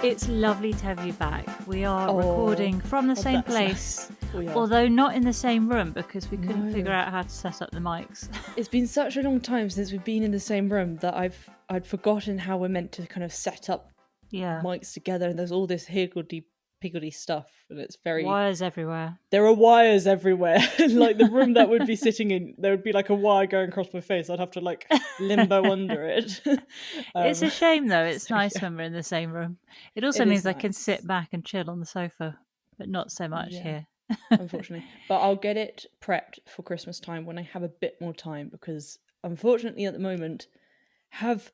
It's lovely to have you back. We are recording from the same place, nice. although not in the same room because we couldn't figure out how to set up the mics. It's been such a long time since we've been in the same room that I'd forgotten how we're meant to kind of set up mics together, and there's all this higgledy-piggledy stuff, and it's very... Wires everywhere. There are wires everywhere. Like the room that would be sitting in, there would be like a wire going across my face. I'd have to like limbo under it. It's a shame though. It's nice when we're in the same room. It also means I can sit back and chill on the sofa, but not so much here. Unfortunately. But I'll get it prepped for Christmas time when I have a bit more time, because unfortunately at the moment have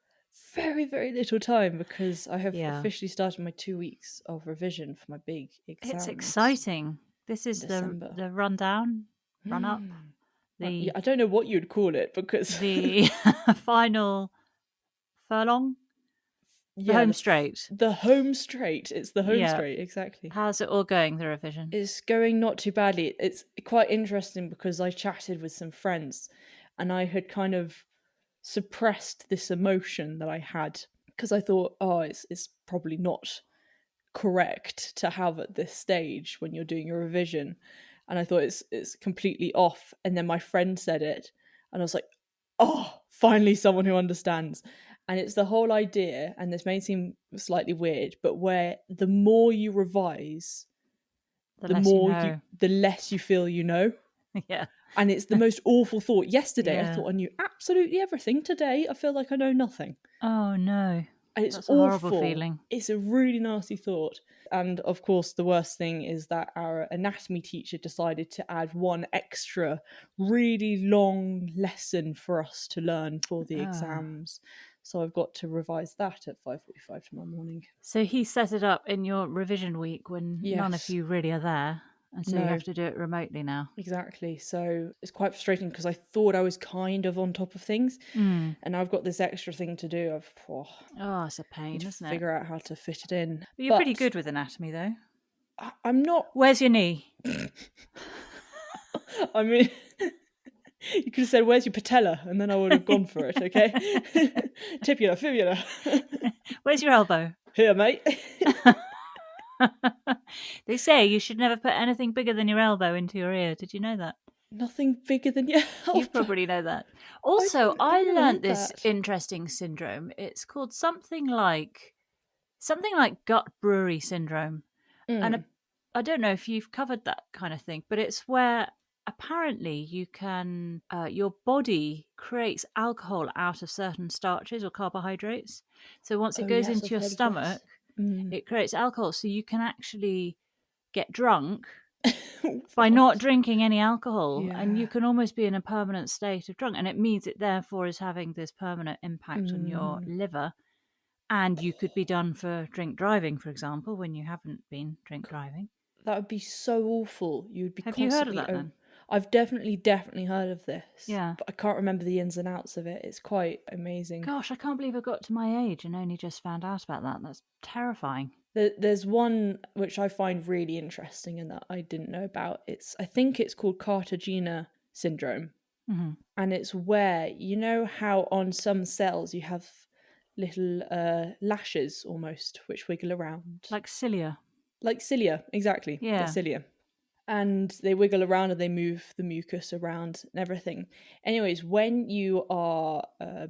very, very little time because I have officially started my 2 weeks of revision for my big exams. It's exciting. This is the rundown, run up. I don't know what you'd call it, because the final furlong. The home straight. The home straight. It's the home straight, exactly. How's it all going, the revision? It's going not too badly. It's quite interesting because I chatted with some friends and I had kind of suppressed this emotion that I had because I thought, it's probably not correct to have at this stage when you're doing your revision. And I thought it's completely off. And then my friend said it and I was like, finally someone who understands. And it's the whole idea, and this may seem slightly weird, but where the more you revise, the less you feel you know. Yeah. And it's the most awful thought. Yesterday, I thought I knew absolutely everything. Today, I feel like I know nothing. Oh, no. And it's That's awful. A horrible feeling. It's a really nasty thought. And of course, the worst thing is that our anatomy teacher decided to add one extra really long lesson for us to learn for the exams. So I've got to revise that at 5:45 tomorrow morning. So he set it up in your revision week when none of you really are there. And so you have to do it remotely now. Exactly. So it's quite frustrating because I thought I was kind of on top of things. And I've got this extra thing to do. It's a pain, isn't it? Figure out how to fit it in. But you're pretty good with anatomy, though. I'm not... Where's your knee? I mean... You could have said, where's your patella? And then I would have gone for it, okay? Tibula, fibula. Where's your elbow? Here, mate. They say you should never put anything bigger than your elbow into your ear. Did you know that? Nothing bigger than your elbow. You probably know that. Also, I learned this interesting syndrome. It's called something like gut brewery syndrome. And I don't know if you've covered that kind of thing, but it's where apparently you can, your body creates alcohol out of certain starches or carbohydrates. So once it goes into your stomach, it creates alcohol. So you can actually get drunk by not drinking any alcohol. Yeah. And you can almost be in a permanent state of drunk. And it means it therefore is having this permanent impact on your liver. And you could be done for drink driving, for example, when you haven't been drink driving. That would be so awful. You'd be Have you heard of that then? I've definitely heard of this. Yeah. But I can't remember the ins and outs of it. It's quite amazing. Gosh, I can't believe I got to my age and only just found out about that. That's terrifying. There's one which I find really interesting and that I didn't know about. I think it's called Cartagena syndrome. Mm-hmm. And it's where, you know how on some cells you have little lashes almost, which wiggle around. Like cilia. Like cilia, exactly. Yeah. The cilia. And they wiggle around and they move the mucus around and everything. Anyways, when you are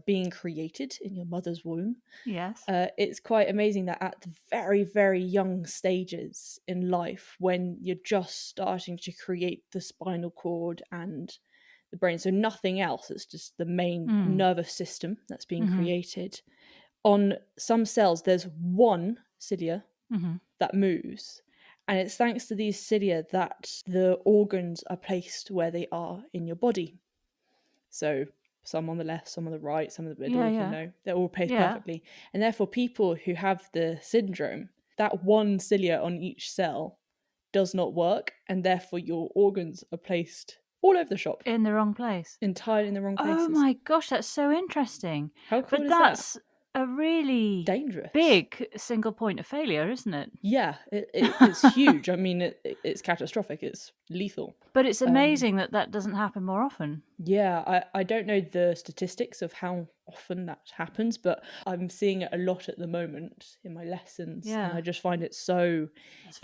being created in your mother's womb, yes, it's quite amazing that at the very, very young stages in life, when you're just starting to create the spinal cord and the brain, so nothing else, it's just the main nervous system that's being created. On some cells, there's one cilia that moves. And it's thanks to these cilia that the organs are placed where they are in your body. So some on the left, some on the right, some in the middle, you know, they're all placed perfectly. And therefore people who have the syndrome, that one cilia on each cell does not work. And therefore your organs are placed all over the shop. In the wrong place. Entirely in the wrong places. Oh my gosh, that's so interesting. How cool is that? a really dangerous, big single point of failure, isn't it? Yeah, it's huge. I mean, it's catastrophic. It's lethal. But it's amazing that doesn't happen more often. Yeah, I don't know the statistics of how often that happens, but I'm seeing it a lot at the moment in my lessons. Yeah. And I just find it so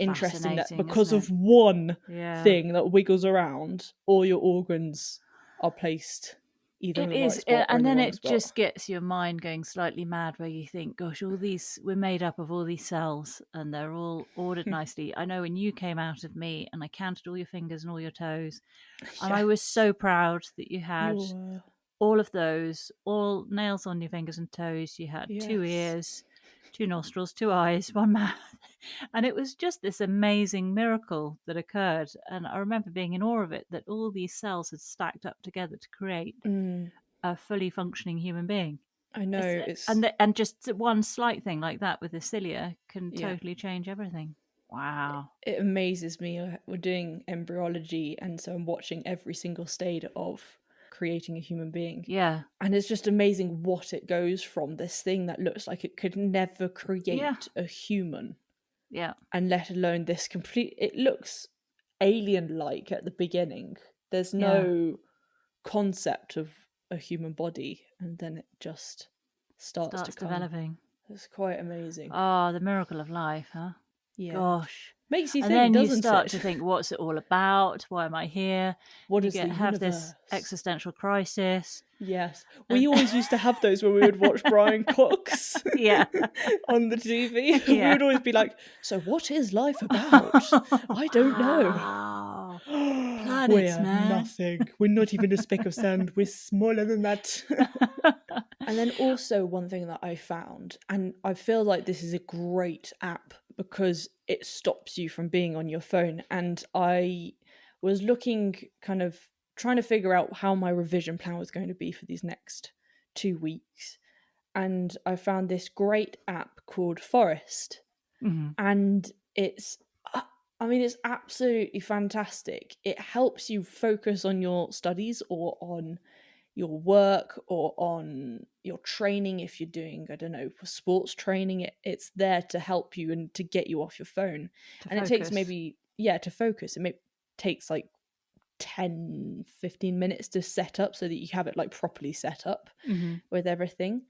interesting that because of one thing that wiggles around, all your organs are placed either in the right spot or in the wrong spot. Just gets your mind going slightly mad, where you think, gosh, we're made up of all these cells and they're all ordered nicely. I know when you came out of me and I counted all your fingers and all your toes, and I was so proud that you had all of those, all nails on your fingers and toes. You had 2 ears, 2 nostrils, 2 eyes, 1 mouth. And it was just this amazing miracle that occurred. And I remember being in awe of it, that all these cells had stacked up together to create a fully functioning human being. I know. And just one slight thing like that with the cilia can totally change everything. Wow. It amazes me. We're doing embryology, and so I'm watching every single stage of creating a human being. Yeah. And it's just amazing what it goes from this thing that looks like it could never create a human. Yeah. And let alone this it looks alien-like at the beginning. There's no concept of a human body, and then it just starts to come. Developing. It's quite amazing. Oh, the miracle of life, huh? Yeah. Gosh. Makes you and think, then doesn't you start it? to think, what's it all about? Why am I here? What you is the have universe? This existential crisis. Yes. We always used to have those when we would watch Brian Cox on the TV. We would always be like, so what is life about? I don't know. Planets, man. Nothing. We're not even a speck of sand. We're smaller than that. And then also one thing that I found, and I feel like this is a great app because it stops you from being on your phone. And I was looking, kind of trying to figure out how my revision plan was going to be for these next 2 weeks. And I found this great app called Forest. And it's absolutely fantastic. It helps you focus on your studies or on your work or on your training. If you're doing, I don't know, sports training, it's there to help you and to get you off your phone. It takes to focus. It takes like 10-15 minutes to set up so that you have it like properly set up with everything.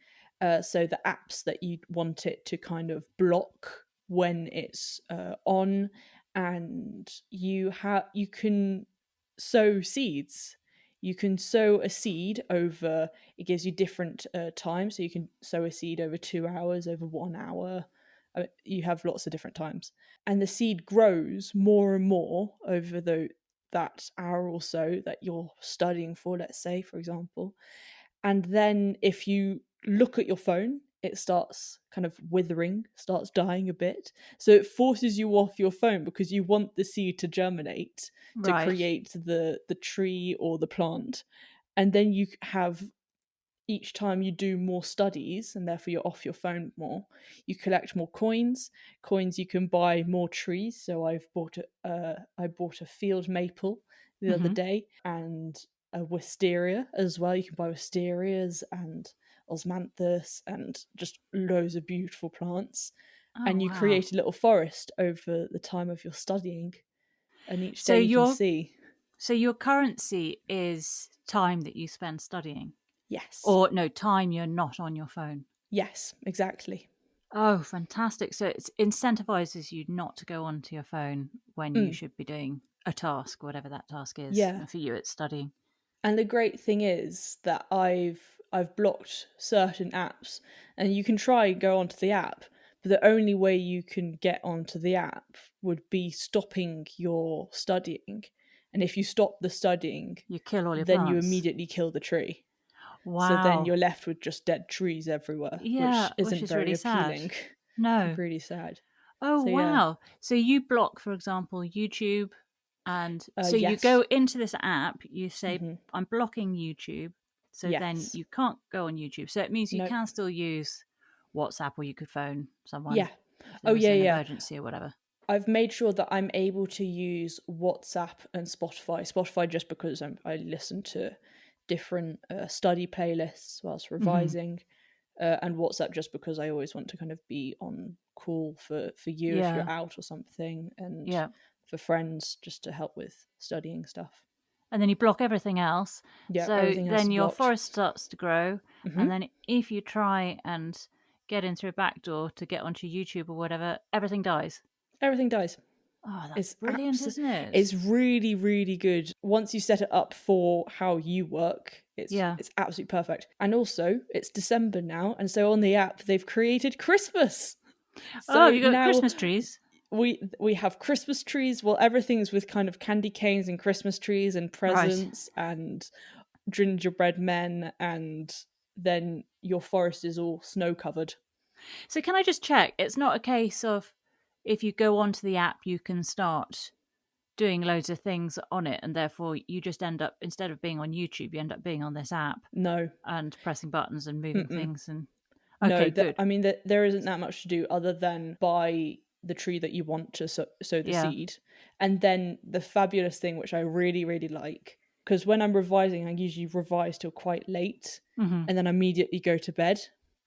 So the apps that you want it to kind of block when it's on, and you can sow seeds. You can sow a seed over, it gives you different times. So you can sow a seed over 2 hours, over 1 hour. You have lots of different times. And the seed grows more and more over that hour or so that you're studying for, let's say, for example. And then if you look at your phone, it starts kind of withering, starts dying a bit. So it forces you off your phone because you want the seed to germinate to create the tree or the plant. And then you have, each time you do more studies and therefore you're off your phone more, you collect more coins. You can buy more trees. So I bought a field maple the other day, and a wisteria as well. You can buy wisterias and osmanthus and just loads of beautiful plants. And you create a little forest over the time of your studying, and each day you can see. So your currency is time that you spend studying? Yes. Or no, time you're not on your phone? Yes, exactly. Oh, fantastic. So it incentivizes you not to go onto your phone when you should be doing a task, whatever that task is. Yeah. And for you, it's studying. And the great thing is that I've blocked certain apps, and you can try and go onto the app, but the only way you can get onto the app would be stopping your studying. And if you stop the studying, you kill all your then plants. You immediately kill the tree. Wow. So then you're left with just dead trees everywhere, which isn't very really appealing. Sad. No. It's really sad. Oh, so, wow. Yeah. So you block, for example, YouTube, and so yes. you go into this app, you say, I'm blocking YouTube, so then you can't go on YouTube. So it means you can still use WhatsApp, or you could phone someone. Yeah. An emergency or whatever. I've made sure that I'm able to use WhatsApp and Spotify. Spotify just because I listen to different study playlists whilst revising. and WhatsApp just because I always want to kind of be on call for you if you're out or something, and for friends just to help with studying stuff. And then you block everything else. Yeah, so everything else then is your blocked. forest starts to grow, and then if you try and get in through a back door to get onto YouTube or whatever, everything dies. Everything dies. Oh, that's brilliant, isn't it? It's really, really good. Once you set it up for how you work, it's absolutely perfect. And also, it's December now, and so on the app, they've created Christmas. So you got Christmas trees? We have Christmas trees. Well, everything's with kind of candy canes and Christmas trees and presents and gingerbread men, and then your forest is all snow covered. So can I just check? It's not a case of if you go onto the app, you can start doing loads of things on it, and therefore you just end up, instead of being on YouTube, you end up being on this app. No. And pressing buttons and moving things. And okay, good. I mean, there isn't that much to do other than buy the tree that you want to sow the seed. And then the fabulous thing, which I really, really like, because when I'm revising, I usually revise till quite late and then immediately go to bed.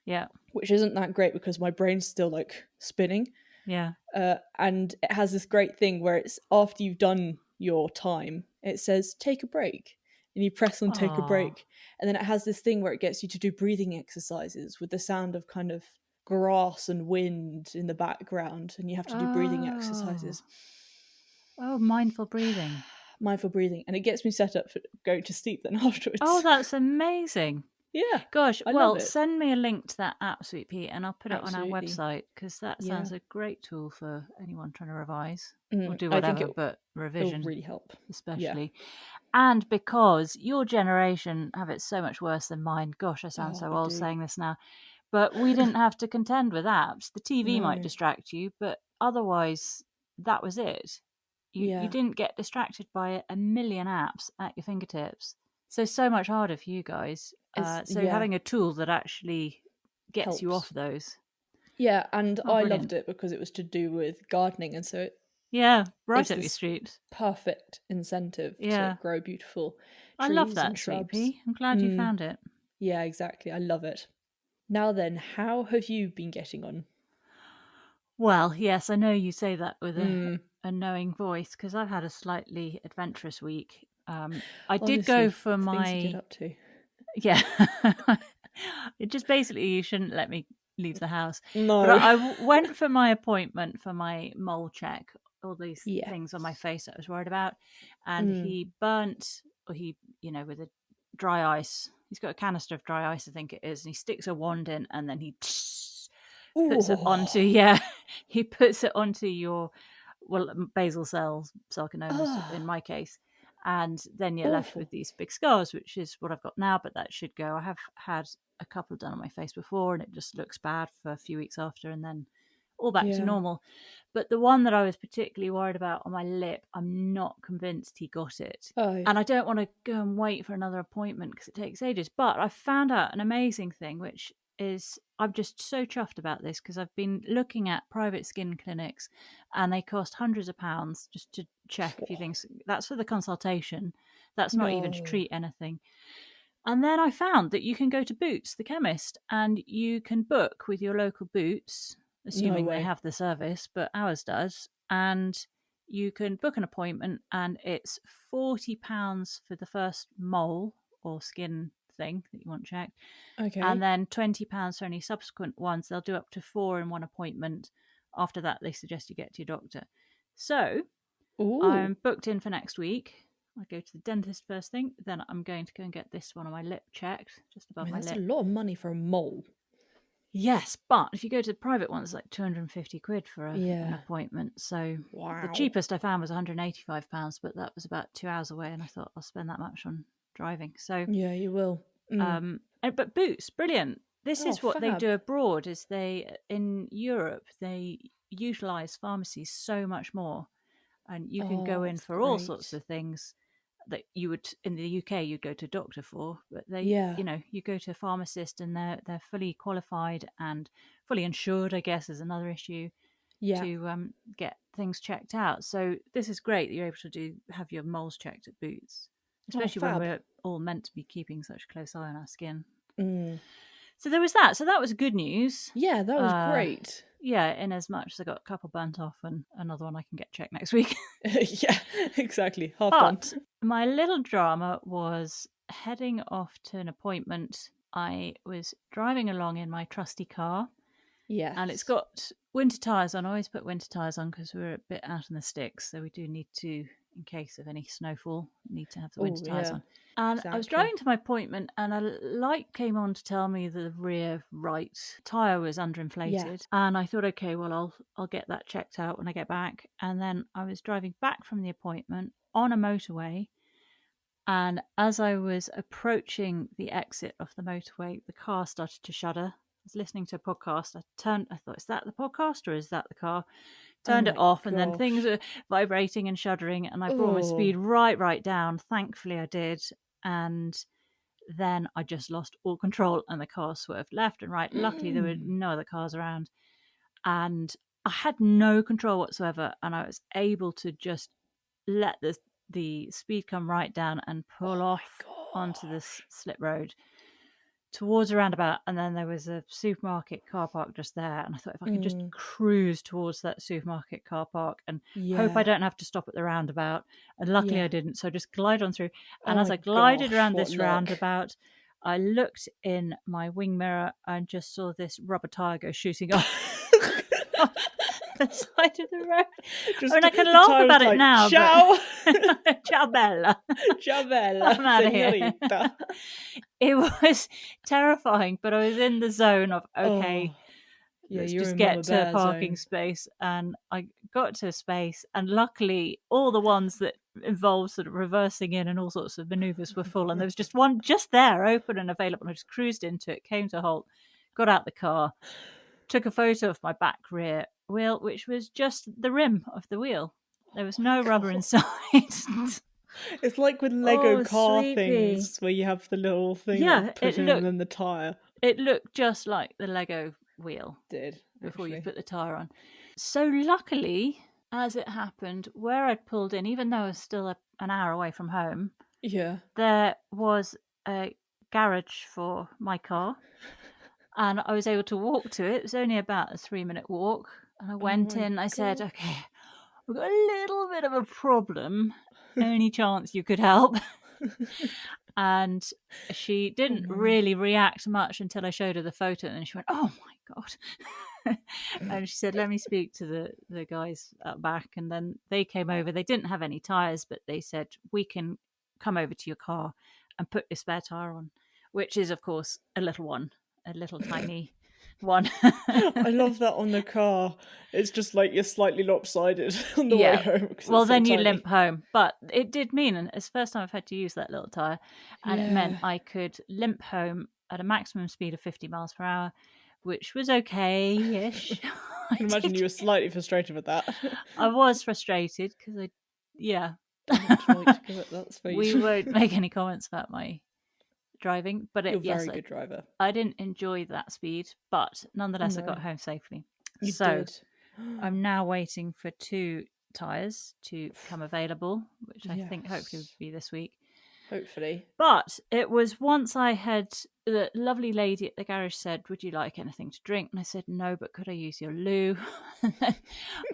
Yeah. Which isn't that great because my brain's still like spinning. Yeah. And it has this great thing where it's after you've done your time, it says take a break. And you press on take a break. And then it has this thing where it gets you to do breathing exercises with the sound of kind of grass and wind in the background. And you have to do breathing exercises. Oh, mindful breathing. Mindful breathing. And it gets me set up for going to sleep then afterwards. Oh, that's amazing. Yeah. Gosh, well, send me a link to that app, Sweet Pea, and I'll put it on our website, because that sounds a great tool for anyone trying to revise or do whatever, but revision will really help, especially. And because your generation have it so much worse than mine. Gosh, I sound so old saying this now. But we didn't have to contend with apps. The TV might distract you, but otherwise, that was it. You didn't get distracted by a million apps at your fingertips. So much harder for you guys. Having a tool that actually gets helps you off those. Yeah, and I loved it because it was to do with gardening, and so right up your street. Perfect incentive to grow beautiful trees. I love that, and shrubs. Sweet Pea. I'm glad you found it. Yeah, exactly. I love it. Now then, how have you been getting on? Well, yes, I know you say that with a knowing voice, because I've had a slightly adventurous week. I did go for my things you get up to. Yeah. It just basically, you shouldn't let me leave the house. No. But I went for my appointment for my mole check, all these things on my face that I was worried about. And he burnt, with a dry ice. He's got a canister of dry ice, I think it is. And he sticks a wand in, and then he puts it onto, he puts it onto your, basal cells, sarcomas in my case. And then you're left with these big scars, which is what I've got now, but that should go. I have had a couple done on my face before, and it just looks bad for a few weeks after, and then all back to normal. But the one that I was particularly worried about on my lip, I'm not convinced he got it. And I don't want to go and wait for another appointment because it takes ages. But I found out an amazing thing, which is, I'm just so chuffed about this, because I've been looking at private skin clinics, and they cost hundreds of pounds just to check a few things. That's for the consultation. That's not even to treat anything. And then I found that you can go to Boots, the chemist, and you can book with your local Boots, assuming they have the service, but ours does. And you can book an appointment, and it's £40 for the first mole or skin thing that you want checked. Okay. And then £20 for any subsequent ones. They'll do up to 4 in one appointment. After that, they suggest you get to your doctor. So I'm booked in for next week. I go to the dentist first thing. Then I'm going to go and get this one on my lip checked, just above my lip. That's a lot of money for a mole. Yes, but if you go to the private ones, like 250 quid for an appointment. So the cheapest I found was £185, but that was about 2 hours away, and I thought I'll spend that much on driving. So yeah, you will. But Boots, brilliant. This is what they do abroad. Is in Europe they utilise pharmacies so much more, and you can go in for all sorts of things that you would in the UK you'd go to a doctor for, but you go to a pharmacist, and they're fully qualified and fully insured, I guess, is another issue to get things checked out. So this is great that you're able to have your moles checked at Boots, especially when we're all meant to be keeping such a close eye on our skin. So there was that. So that was good news. Yeah, that was great. Yeah, in as much as I got a couple burnt off and another one I can get checked next week. Yeah, exactly. Half but done. My little drama was heading off to an appointment. I was driving along in my trusty car. Yes. And it's got winter tyres on. I always put winter tyres on because we're a bit out in the sticks. So we do need to, in case of any snowfall, need to have the winter tyres on. And I was driving to my appointment and a light came on to tell me the rear right tyre was underinflated. Yes. And I thought, okay, well, I'll get that checked out when I get back. And then I was driving back from the appointment on a motorway. And as I was approaching the exit of the motorway, the car started to shudder. I was listening to a podcast. I thought, is that the podcast or is that the car? Turned it off, and then things were vibrating and shuddering, and I brought my speed right down. Thankfully, I did. And then I just lost all control, and the car swerved left and right. Luckily, there were no other cars around. And I had no control whatsoever, and I was able to just let the speed come right down and pull off onto this slip road towards a roundabout. And then there was a supermarket car park just there, and I thought if I could just cruise towards that supermarket car park and hope I don't have to stop at the roundabout. And luckily I didn't, so I just glide on through. And as I glided around this roundabout, I looked in my wing mirror and just saw this rubber tyre go shooting off the side of the road. I can laugh about it now. Ciao, but... Ciao bella. Ciao bella. I'm out of here. It was terrifying, but I was in the zone of let's just get to a parking space. And I got to a space, and luckily all the ones that involved sort of reversing in and all sorts of manoeuvres were full, and there was just one just there open and available. I just cruised into it, came to a halt, got out the car, took a photo of my back rear wheel, which was just the rim of the wheel. There was no rubber inside. It's like with Lego car things where you have the little thing put in and then the tyre. It looked just like the Lego wheel before you put the tyre on. So luckily, as it happened, where I'd pulled in, even though I was still an hour away from home, there was a garage for my car. And I was able to walk to it. It was only about a 3-minute walk. And I went in, I said, okay, we've got a little bit of a problem. Any chance you could help? And she didn't really react much until I showed her the photo. And she went, oh my God. And she said, let me speak to the guys out back. And then they came over. They didn't have any tyres, but they said, we can come over to your car and put your spare tyre on, which is, of course, a little one. A little tiny one. I love that on the car. It's just like you're slightly lopsided on the way home. Well, then you limp home. But it did mean, and it's the first time I've had to use that little tyre, and it meant I could limp home at a maximum speed of 50 miles per hour, which was okay-ish. I can imagine you were slightly frustrated with that. I was frustrated because we won't make any comments about my driving, but you're a very good driver. I didn't enjoy that speed, but nonetheless I got home safely. You did. I'm now waiting for 2 tyres to come available, which I think hopefully will be this week. Hopefully. But it was once I had, the lovely lady at the garage said, would you like anything to drink? And I said, no, but could I use your loo? And then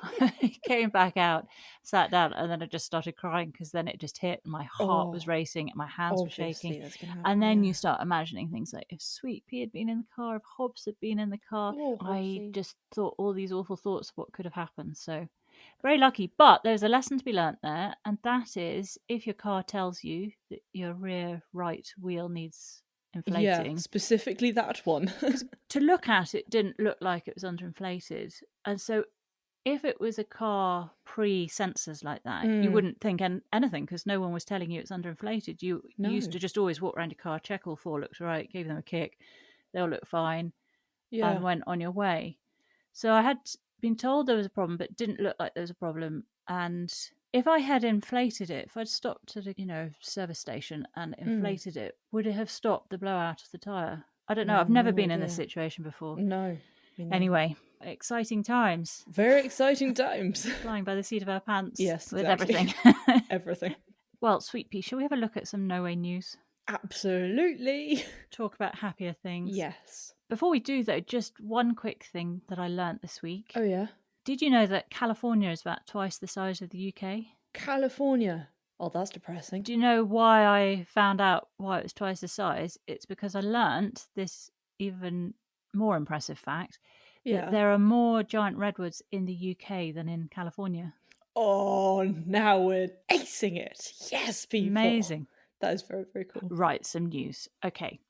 I came back out, sat down, and then I just started crying because then it just hit. My heart was racing, my hands were shaking. And then you start imagining things like if Sweet Pea had been in the car, if Hobbs had been in the car. I just thought all these awful thoughts of what could have happened. So very lucky, but there's a lesson to be learnt there, and that is if your car tells you that your rear right wheel needs inflating. Yeah, specifically that one. To look at it didn't look like it was underinflated, and so if it was a car pre-sensors like that, you wouldn't think anything because no one was telling you it's underinflated. You used to just always walk around your car, check all 4 looked right, gave them a kick, they'll look fine, and went on your way. So I had been told there was a problem, but didn't look like there was a problem. And if I had inflated it, if I'd stopped at a service station and inflated it, would it have stopped the blowout of the tyre? I don't know. I've never been in this situation before. No. Anyway, exciting times. Very exciting times. Flying by the seat of our pants. Yes, with exactly. everything. Everything. Well, Sweet Pea, shall we have a look at some No Way news? Absolutely. Talk about happier things. Yes. Before we do, though, just one quick thing that I learnt this week. Oh, yeah? Did you know that California is about twice the size of the UK? California. Oh, that's depressing. Do you know why I found out why it was twice the size? It's because I learnt this even more impressive fact that there are more giant redwoods in the UK than in California. Oh, now we're acing it. Yes, people. Amazing. That is very, very cool. Right, some news. Okay.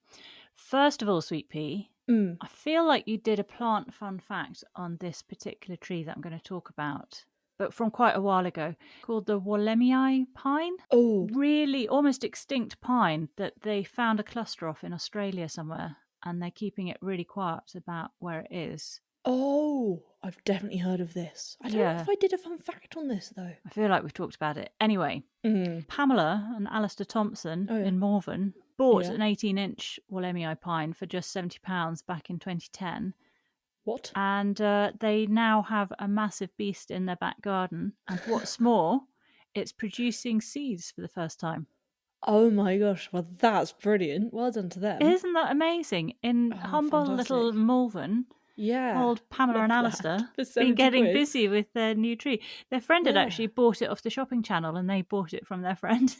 First of all, Sweet Pea, I feel like you did a plant fun fact on this particular tree that I'm going to talk about, but from quite a while ago, called the Wollemi pine. Oh. Really almost extinct pine that they found a cluster of in Australia somewhere, and they're keeping it really quiet about where it is. Oh, I've definitely heard of this. I don't know if I did a fun fact on this, though. I feel like we've talked about it. Anyway, Pamela and Alistair Thompson in Morven bought an 18-inch Wollemi pine for just £70 back in 2010. What? And they now have a massive beast in their back garden. And what's more, it's producing seeds for the first time. Oh my gosh, well that's brilliant. Well done to them. Isn't that amazing? In humble little Malvern, old Pamela and Alistair been getting busy with their new tree. Their friend had actually bought it off the shopping channel, and they bought it from their friend.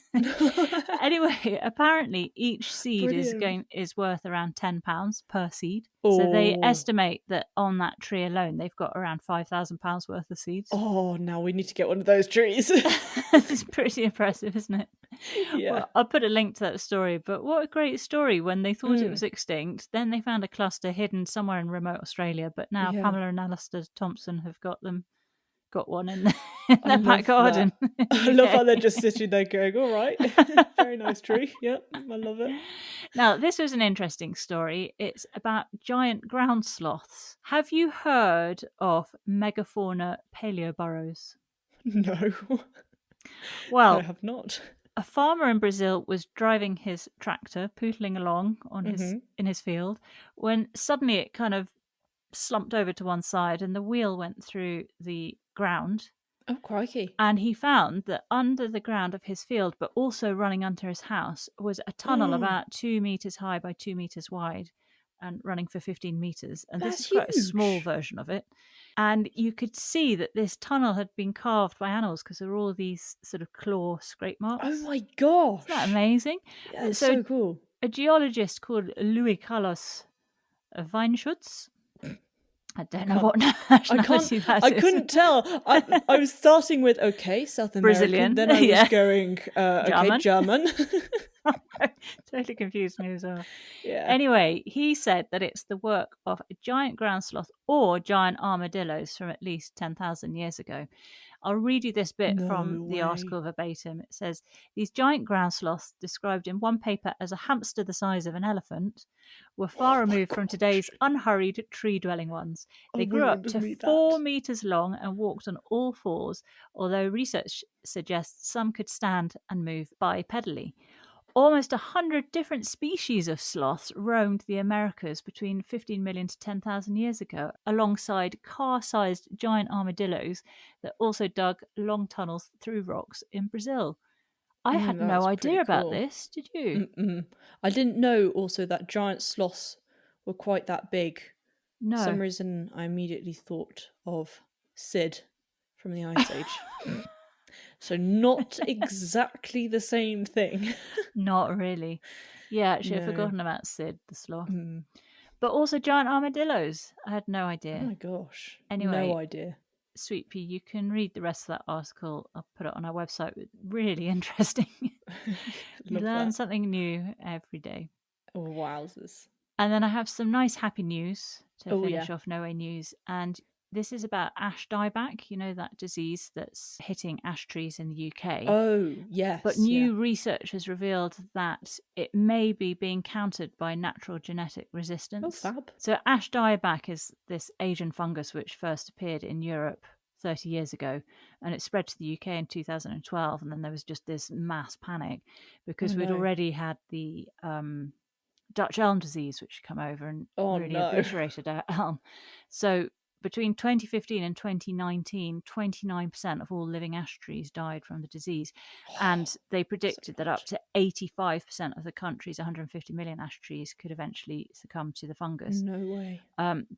Anyway, apparently each seed is worth around £10 per seed. So they estimate that on that tree alone, they've got around £5,000 worth of seeds. Oh, now we need to get one of those trees. It's pretty impressive, isn't it? Yeah. Well, I'll put a link to that story, but what a great story. When they thought it was extinct, then they found a cluster hidden somewhere in remote Australia, but now Pamela and Alistair Thompson have got one in their back garden. I love how they're just sitting there going, all right, very nice tree. Yep, I love it. Now, this was an interesting story. It's about giant ground sloths. Have you heard of megafauna paleoburrows? No. Well, I have not. A farmer in Brazil was driving his tractor, pootling along on in his field, when suddenly it kind of slumped over to one side and the wheel went through the ground. Oh, crikey. And he found that under the ground of his field, but also running under his house, was a tunnel about 2 meters high by 2 meters wide and running for 15 meters. And this is quite a small version of it. And you could see that this tunnel had been carved by animals because there were all these sort of claw scrape marks. Oh my gosh. Isn't that amazing? Yeah, it's so cool. A geologist called Louis Carlos Weinschutz, I don't know what nationality that is. I couldn't tell. I was starting with, South American. Brazilian. Then I was going, German. Totally confused me as well. Yeah. Anyway, he said that it's the work of a giant ground sloth or giant armadillos from at least 10,000 years ago. I'll read you this bit from the article verbatim. It says, these giant ground sloths, described in one paper as a hamster the size of an elephant, were far removed from today's unhurried tree-dwelling ones. They grew up to 4 meters long and walked on all fours, although research suggests some could stand and move bipedally. Almost 100 different species of sloths roamed the Americas between 15 million to 10,000 years ago, alongside car-sized giant armadillos that also dug long tunnels through rocks in Brazil. I had no idea about this, did you? I didn't know also that giant sloths were quite that big. No. For some reason, I immediately thought of Sid from the Ice Age. So not exactly the same thing. Not really. Yeah, actually, I've forgotten about Sid the sloth. But also giant armadillos. I had no idea. Oh my gosh. Anyway, no idea. Sweet Pea, you can read the rest of that article. I'll put it on our website. Really interesting. You learn something new every day. Oh, wowzers. And then I have some nice happy news to finish off No Way News. And this is about ash dieback, you know, that disease that's hitting ash trees in the UK. Oh, yes. But new research has revealed that it may be being countered by natural genetic resistance. Oh, fab. So ash dieback is this Asian fungus which first appeared in Europe 30 years ago, and it spread to the UK in 2012. And then there was just this mass panic because we'd already had the Dutch elm disease, which had come over and really obliterated our elm. So between 2015 and 2019, 29% of all living ash trees died from the disease. And they predicted that up to 85% of the country's 150 million ash trees could eventually succumb to the fungus. No way.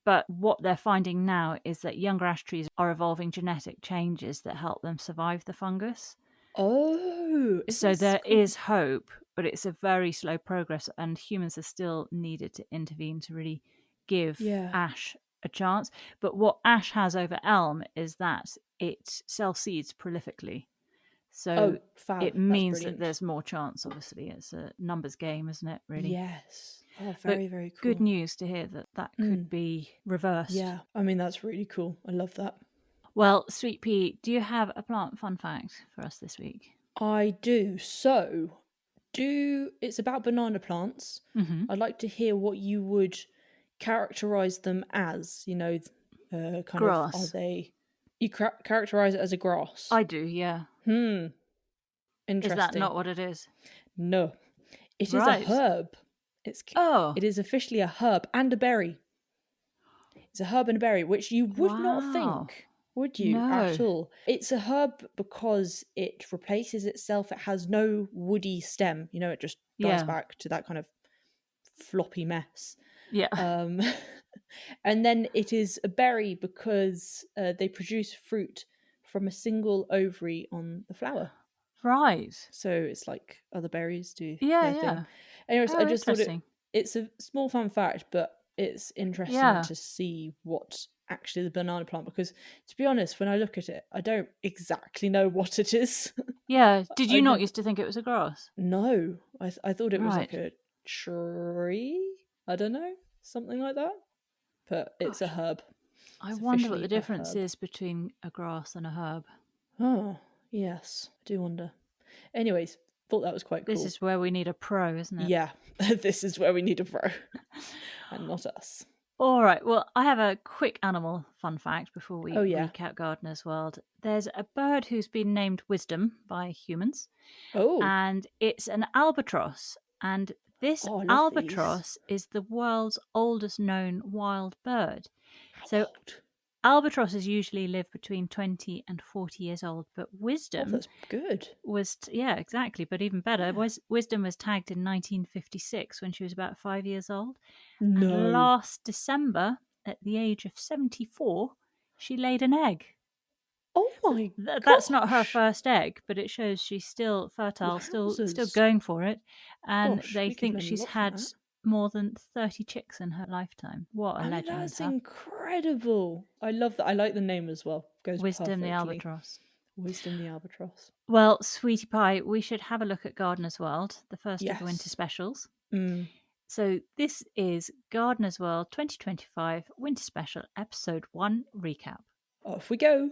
But what they're finding now is that younger ash trees are evolving genetic changes that help them survive the fungus. Oh, so there is hope, but it's a very slow progress, and humans are still needed to intervene to really give ash a chance. But what ash has over elm is that it self-seeds prolifically. So it means that there's more chance, obviously. It's a numbers game, isn't it, really? Yes. Oh, very, very cool. Good news to hear that could be reversed. Yeah, I mean, that's really cool. I love that. Well, Sweet Pea, do you have a plant fun fact for us this week? I do. So, it's about banana plants. I'd like to hear what you would characterize them as. Kind grass. Of, are they? You characterize it as a grass? I do, yeah. Interesting. Is that not what it is? No, it is a herb. It is officially a herb and a berry. It's a herb and a berry, which you would not think, would you, at all? It's a herb because it replaces itself. It has no woody stem. It just dies back to that kind of floppy mess. Yeah. And then it is a berry because they produce fruit from a single ovary on the flower. Right. So it's like other berries do. Yeah. Anyways, I just thought it's a small fun fact, but it's interesting to see what actually the banana plant, because to be honest, when I look at it, I don't exactly know what it is. Yeah. Did you not used to think it was a grass? No. I thought it was like a tree. I don't know. Something like that. But it's a herb. I wonder what the difference is between a grass and a herb. Oh, yes. I do wonder. Anyways, thought that was quite cool. This is where we need a pro, isn't it? Yeah, this is where we need a pro. And not us. All right. Well, I have a quick animal fun fact before we recap Gardener's World. There's a bird who's been named Wisdom by humans. Oh. And it's an albatross. And this albatross is the world's oldest known wild bird. So albatrosses usually live between 20 and 40 years old, but Wisdom that's good. Was exactly, but even better. Wisdom was tagged in 1956 when she was about 5 years old. No. And last December, at the age of 74, she laid an egg. Oh my god! That's not her first egg, but it shows she's still fertile, still going for it. And they think she's had more than 30 chicks in her lifetime. What a legend! That's incredible. I love that. I like the name as well. Goes Wisdom perfectly. the albatross. Wisdom the albatross. Well, Sweetie Pie, we should have a look at Gardener's World, the first of the winter specials. So this is Gardener's World 2025 Winter Special Episode 1 Recap. Off we go.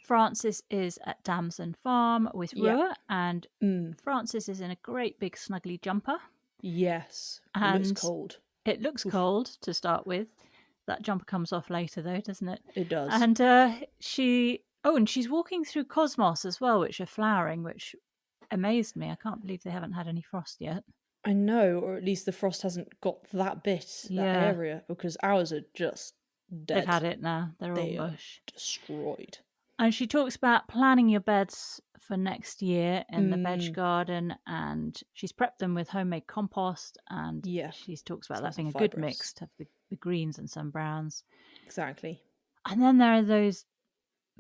Francis is at Damson Farm with Rua, and Francis is in a great big snuggly jumper. Yes, and it looks cold. It looks cold to start with. That jumper comes off later though, doesn't it? It does. And she's walking through cosmos as well, which are flowering, which amazed me. I can't believe they haven't had any frost yet. I know, or at least the frost hasn't got that area, because ours are just dead. They've had it now. They're all mush. Destroyed. And she talks about planning your beds for next year in the veg garden, and she's prepped them with homemade compost, and she talks about that being a good mix to have the greens and some browns. Exactly. And then there are those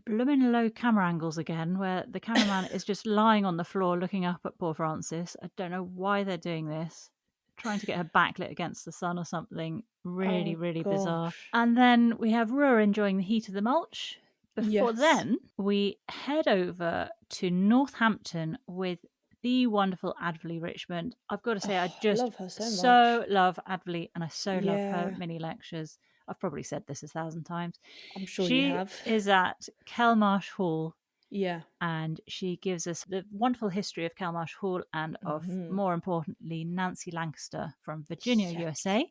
blooming low camera angles again, where the cameraman is just lying on the floor looking up at poor Francis. I don't know why they're doing this. Trying to get her backlit against the sun or something. Really, really bizarre. And then we have Rua enjoying the heat of the mulch. Before then, we head over to Northampton with the wonderful Advolly Richmond. I've got to say, I just love her so love Advolly, and I so love her mini lectures. I've probably said this 1,000 times. I'm sure you have. She is at Kelmarsh Hall. Yeah. And she gives us the wonderful history of Kelmarsh Hall and of, more importantly, Nancy Lancaster from Virginia, USA,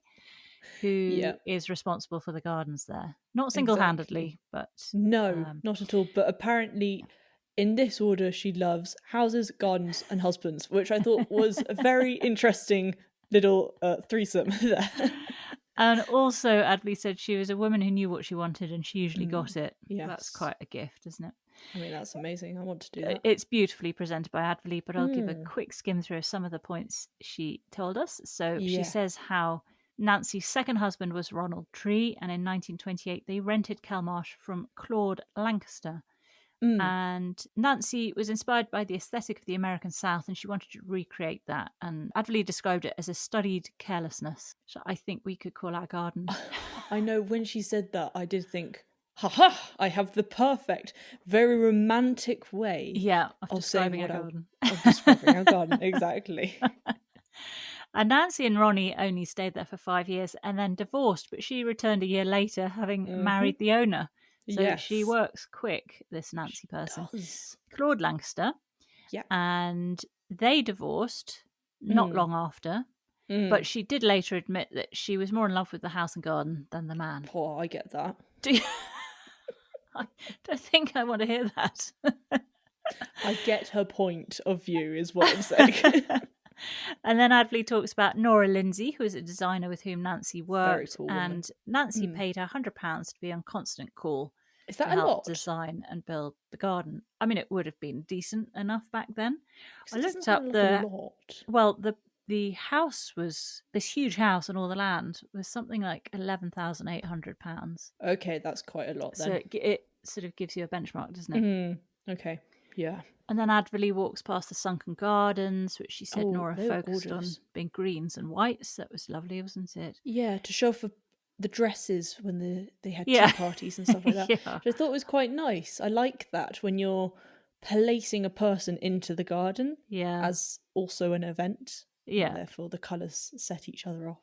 who is responsible for the gardens there. Not single-handedly, but... No, not at all. But apparently, in this order, she loves houses, gardens, and husbands, which I thought was a very interesting little threesome there. And also, Advolly said she was a woman who knew what she wanted and she usually got it. Yes. That's quite a gift, isn't it? I mean, that's amazing. I want to do that. It's beautifully presented by Advolly, but I'll give a quick skim through some of the points she told us. So she says how Nancy's second husband was Ronald Tree, and in 1928 they rented Kelmarsh from Claude Lancaster. And Nancy was inspired by the aesthetic of the American South and she wanted to recreate that. And Advolly described it as a studied carelessness, which I think we could call our garden. I know when she said that, I did think, haha, I have the perfect, very romantic way of describing a garden. Of describing a garden, exactly. And Nancy and Ronnie only stayed there for 5 years and then divorced, but she returned a year later having married the owner. So she works quick, this Nancy person. Claude Lancaster. Yeah. And they divorced not long after. But she did later admit that she was more in love with the house and garden than the man. Oh, I get that. I don't think I want to hear that. I get her point of view, is what I'm saying. And then Advolly talks about Nora Lindsay, who is a designer with whom Nancy worked. Very cool and Nancy paid her £100 to be on constant call. Is that to help a lot? Design and build the garden. I mean, it would have been decent enough back then. I looked up the house was this huge house and all the land was something like £11,800. Okay, that's quite a lot then. So it sort of gives you a benchmark, doesn't it? Okay, yeah. And then Advolly walks past the sunken gardens, which she said Nora focused gorgeous. on being greens and whites. That was lovely, wasn't it? Yeah, to show for the dresses when they had tea parties and stuff like that. Which I thought was quite nice. I like that when you're placing a person into the garden as also an event. Yeah. And therefore the colours set each other off.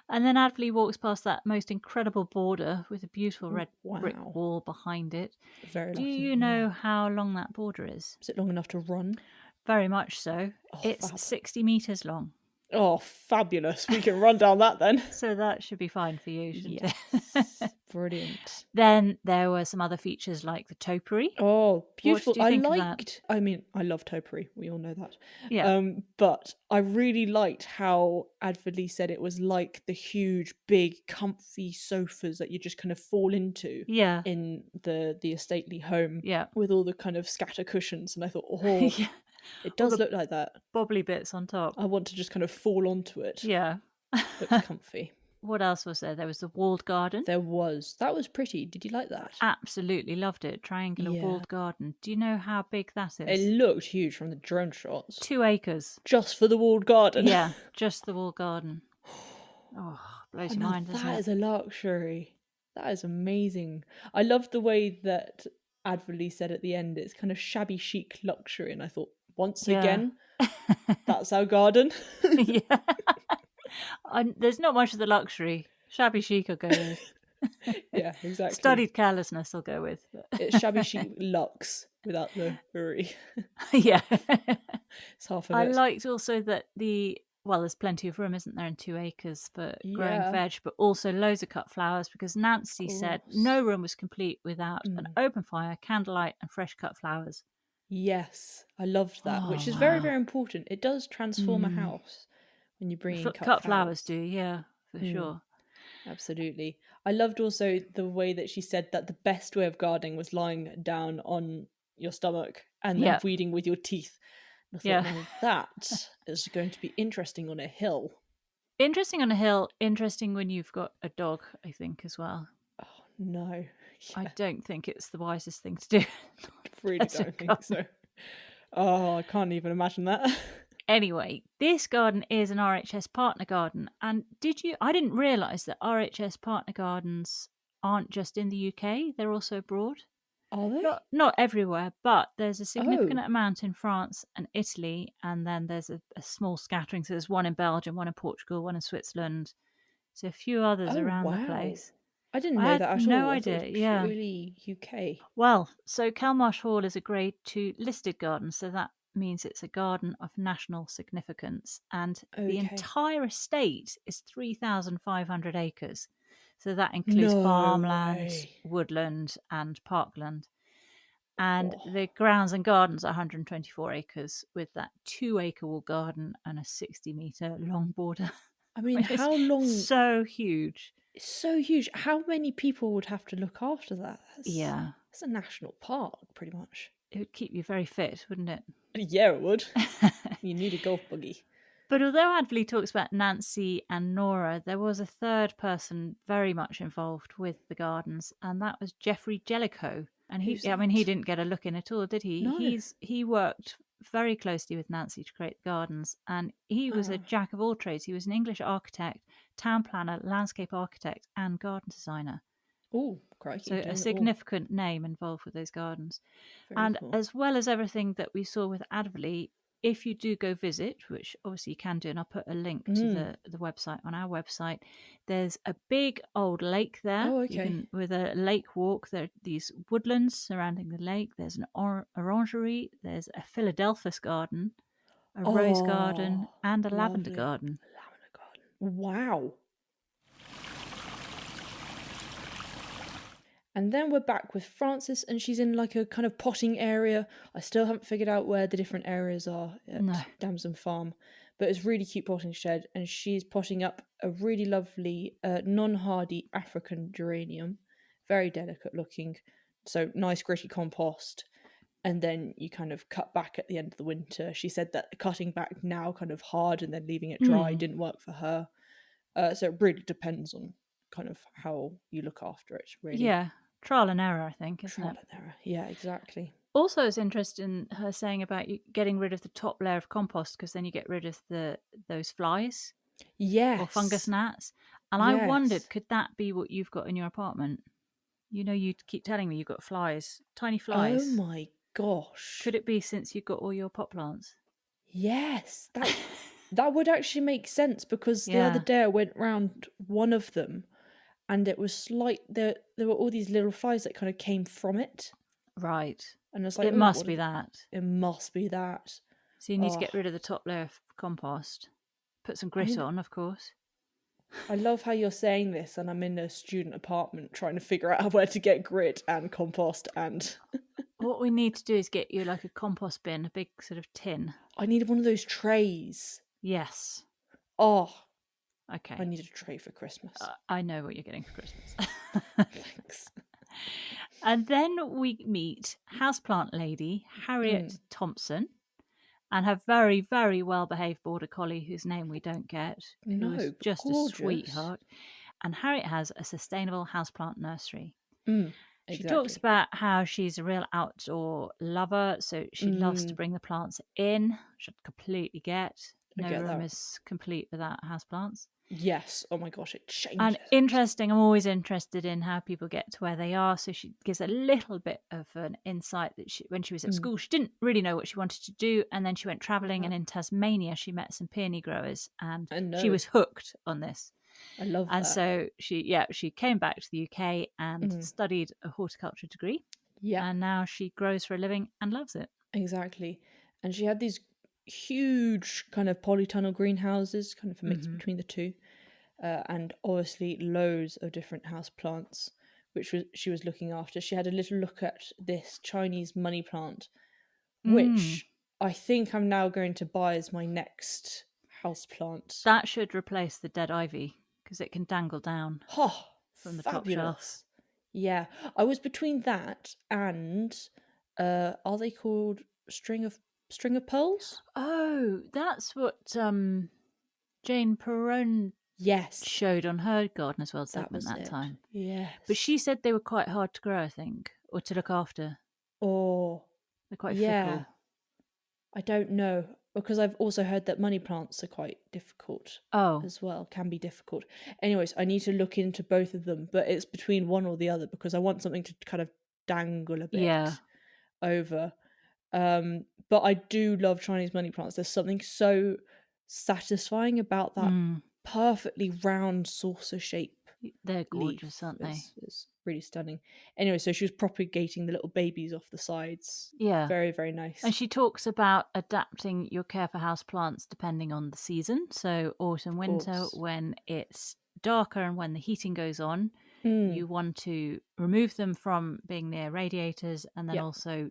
And then Advolly walks past that most incredible border with a beautiful red brick wall behind it. Very Do you know how long that border is? Is it long enough to run? Very much so. It's 60 metres long. Oh, fabulous. We can run down that then. So that should be fine for you, shouldn't it? Brilliant. Then there were some other features like the topiary. Oh, beautiful. I mean, I love topiary. We all know that. Yeah. But I really liked how Advolly said it was like the huge, big, comfy sofas that you just kind of fall into in the estately home with all the kind of scatter cushions. And I thought, it does look like that. Bobbly bits on top. I want to just kind of fall onto it. Yeah. Looks comfy. What else was there? There was the walled garden. There was. That was pretty. Did you like that? Absolutely loved it. Triangular walled garden. Do you know how big that is? It looked huge from the drone shots. 2 acres. Just for the walled garden? Yeah, just the walled garden. Oh, blows your mind, doesn't it? That is a luxury. That is amazing. I loved the way that Advolly said at the end, it's kind of shabby chic luxury. And I thought, once again, that's our garden. Yeah. There's not much of the luxury. Shabby chic I'll go with. Yeah, exactly. Studied carelessness I'll go with. It's shabby chic luxe without the hurry. Yeah. It's half of it. I liked also that there's plenty of room, isn't there, in 2 acres for growing veg, but also loads of cut flowers because Nancy said no room was complete without an open fire, candlelight and fresh cut flowers. Yes, I loved that, which is very, very important. It does transform a house when you bring in cut flowers. For sure. Absolutely. I loved also the way that she said that the best way of gardening was lying down on your stomach and then weeding with your teeth. And I thought, now that is going to be interesting on a hill. Interesting on a hill, interesting when you've got a dog, I think, as well. Oh, no. Yeah. I don't think it's the wisest thing to do. I really don't think so. Oh, I can't even imagine that. Anyway, this garden is an RHS partner garden. And I didn't realise that RHS partner gardens aren't just in the UK, they're also abroad. Are they? Not everywhere, but there's a significant amount in France and Italy, and then there's a small scattering. So there's one in Belgium, one in Portugal, one in Switzerland. So a few others around the place. I didn't know that at all. No idea. Yeah, really UK. Well, so Kelmarsh Hall is a Grade 2 listed garden, so that means it's a garden of national significance, and the entire estate is 3,500 acres. So that includes farmland, woodland, and parkland. And the grounds and gardens are 124 acres with that 2 acre wall garden and a 60 metre long border. I mean, how long? So huge. It's so huge. How many people would have to look after that? It's a national park, pretty much. It would keep you very fit, wouldn't it? Yeah, it would. You need a golf buggy. But although Advolly talks about Nancy and Nora, there was a third person very much involved with the gardens, and that was Geoffrey Jellicoe. And he didn't get a look in at all, did he? No. He worked very closely with Nancy to create the gardens, and he was a jack of all trades. He was an English architect, town planner, landscape architect, and garden designer. Oh, crikey. So a significant name involved with those gardens. Very cool. As well as everything that we saw with Advolly, if you do go visit, which obviously you can do, and I'll put a link to the website on our website, there's a big old lake there. Oh, okay. With a lake walk. There are these woodlands surrounding the lake. There's an orangery. There's a Philadelphus garden, a rose garden, and a lavender garden. Wow. And then we're back with Frances, and she's in like a kind of potting area. I still haven't figured out where the different areas are at Damson Farm, but it's a really cute potting shed, and she's potting up a really lovely non-hardy African geranium, very delicate looking, so nice gritty compost. And then you kind of cut back at the end of the winter. She said that cutting back now kind of hard and then leaving it dry didn't work for her. So it really depends on kind of how you look after it, really. Yeah. Trial and error, I think, isn't it? Trial and error, yeah, exactly. Also, I was interested in her saying about you getting rid of the top layer of compost because then you get rid of those flies, or fungus gnats. And I wondered, could that be what you've got in your apartment? You know, you keep telling me you've got flies, tiny flies. Oh my gosh! Could it be since you've got all your pot plants? Yes, that would actually make sense because the other day I went round one of them. And it was there were all these little flies that kind of came from it. Right. And I was like, it must be that. It must be that. So you need to get rid of the top layer of compost. Put some grit on, of course. I love how you're saying this, and I'm in a student apartment trying to figure out where to get grit and compost and... What we need to do is get you like a compost bin, a big sort of tin. I need one of those trays. Yes. Oh, okay. I need a tray for Christmas. I know what you're getting for Christmas. Thanks. And then we meet houseplant lady Harriet Thompson and her very, very well-behaved border collie whose name we don't get. Who's just gorgeous. A sweetheart. And Harriet has a sustainable houseplant nursery. Exactly. She talks about how she's a real outdoor lover, so she loves to bring the plants in, which I completely get. No room is complete without houseplants. Yes. Oh my gosh, it changes. And interesting, I'm always interested in how people get to where they are. So she gives a little bit of an insight that when she was at school, she didn't really know what she wanted to do. And then she went travelling and in Tasmania, she met some peony growers and she was hooked on this. I love that. And so she came back to the UK and studied a horticulture degree. Yeah. And now she grows for a living and loves it. Exactly. And she had these huge kind of polytunnel greenhouses, kind of a mix between the two, and obviously loads of different house plants, which she was looking after. She had a little look at this Chinese money plant, which I think I'm now going to buy as my next house plant. That should replace the dead ivy because it can dangle down from the top shelf. Yeah, I was between that and are they called string of pearls? Oh, that's what Jane Perrone showed on her Garden as Well segment that time. Yes. But she said they were quite hard to grow, I think, or to look after. Oh. They're quite fickle. I don't know, because I've also heard that money plants are quite difficult as well, can be difficult. Anyways, I need to look into both of them, but it's between one or the other because I want something to kind of dangle a bit over. But I do love Chinese money plants. There's something so satisfying about that perfectly round saucer shape. They're gorgeous, aren't they? It's really stunning. Anyway, so she was propagating the little babies off the sides. Yeah. Very, very nice. And she talks about adapting your care for houseplants depending on the season. So autumn, winter, when it's darker and when the heating goes on, you want to remove them from being near radiators and then also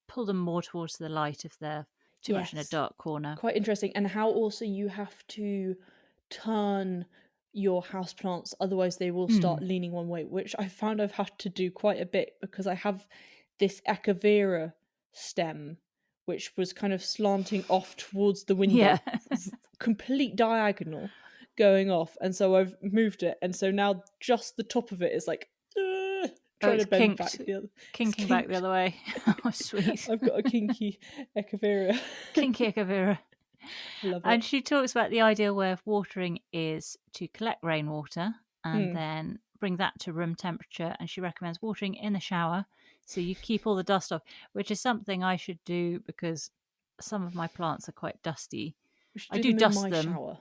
pull them more towards the light if they're too much in a dark corner. Quite interesting. And how also you have to turn your houseplants, otherwise they will start leaning one way, which I found I've had to do quite a bit because I have this echevera stem which was kind of slanting off towards the window, complete diagonal going off, and so I've moved it, and so now just the top of it is like trying to bend back kinking back the other way. Oh, sweet. I've got a kinky echevera. Kinky echevera. Love it. And she talks about the ideal way of watering is to collect rainwater and then bring that to room temperature. And she recommends watering in the shower so you keep all the dust off, which is something I should do because some of my plants are quite dusty. I do dust them. Shower.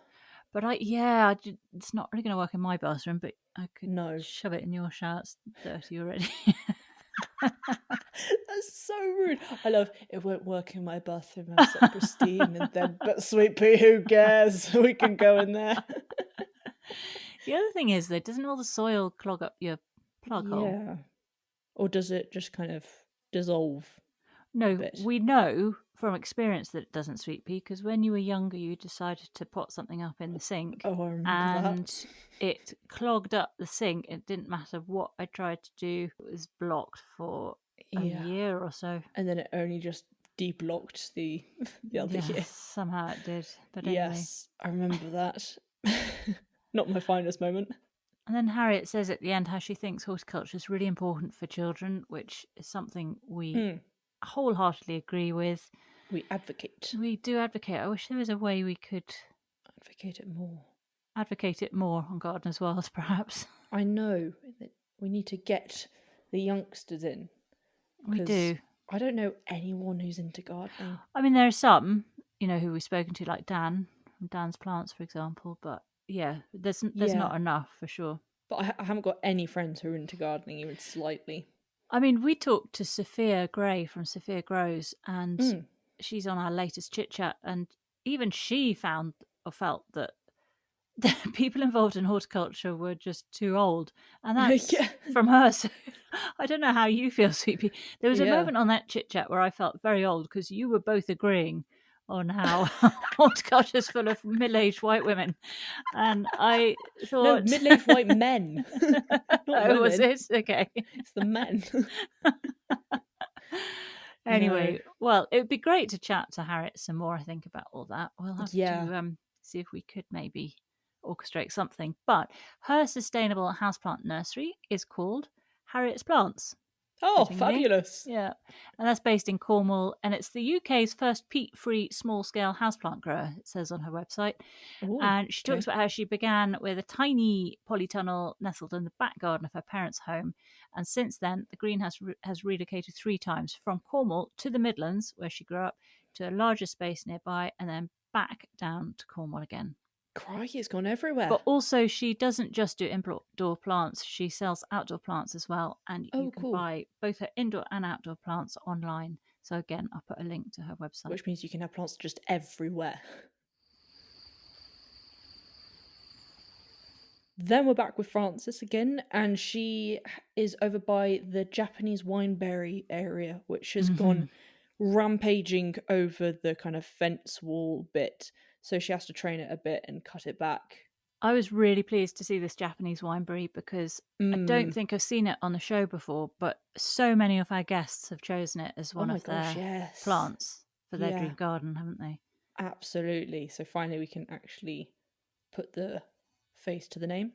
But it's not really going to work in my bathroom, but I could shove it in your shower. It's dirty already. That's so rude. I love it. Won't work in my bathroom. I'm so pristine, and then, but sweet pea, who cares? We can go in there. The other thing is, though, doesn't all the soil clog up your plug hole? Yeah. Or does it just kind of dissolve? No, we know from experience that it doesn't, sweet pea, because when you were younger, you decided to pot something up in the sink. Oh, I remember that. It clogged up the sink. It didn't matter what I tried to do. It was blocked for a year or so. And then it only just deblocked the other year. Somehow it did. But yes, anyway. I remember that. Not my finest moment. And then Harriet says at the end how she thinks horticulture is really important for children, which is something we wholeheartedly agree with. We advocate. We do advocate. I wish there was a way we could advocate it more. Advocate it more on Gardeners World, perhaps. I know that we need to get the youngsters in. We do. I don't know anyone who's into gardening. I mean, there are some, who we've spoken to, like Dan from Dan's Plants, for example. But yeah, there's not enough for sure. But I haven't got any friends who are into gardening even slightly. I mean, we talked to Sophia Gray from Sophia Grows, and she's on our latest chit chat, and even she found or felt that the people involved in horticulture were just too old, and that's from her. So I don't know how you feel, Sweetie. There was a moment on that chit chat where I felt very old because you were both agreeing on how horticulture is full of middle-aged white women, and I thought middle-aged white men. Was it? Okay, it's the men. Anyway, well, it would be great to chat to Harriet some more. I think about all that. We'll have to see if we could maybe orchestrate something. But her sustainable houseplant nursery is called Harriet's Plants. Oh, fabulous. Yeah. And that's based in Cornwall, and it's the UK's first peat-free small-scale houseplant grower, it says on her website. Ooh, and she talks about how she began with a tiny polytunnel nestled in the back garden of her parents' home. And since then, the greenhouse has relocated 3 times, from Cornwall to the Midlands, where she grew up, to a larger space nearby, and then back down to Cornwall again. Crikey, it's gone everywhere. But also, she doesn't just do indoor plants. She sells outdoor plants as well. And you can buy both her indoor and outdoor plants online. So again, I'll put a link to her website. Which means you can have plants just everywhere. Then we're back with Frances again, and she is over by the Japanese wineberry area, which has gone rampaging over the kind of fence wall bit. So she has to train it a bit and cut it back. I was really pleased to see this Japanese wineberry because I don't think I've seen it on the show before, but so many of our guests have chosen it as one of their plants for their dream garden, haven't they? Absolutely. So finally we can actually put the face to the name.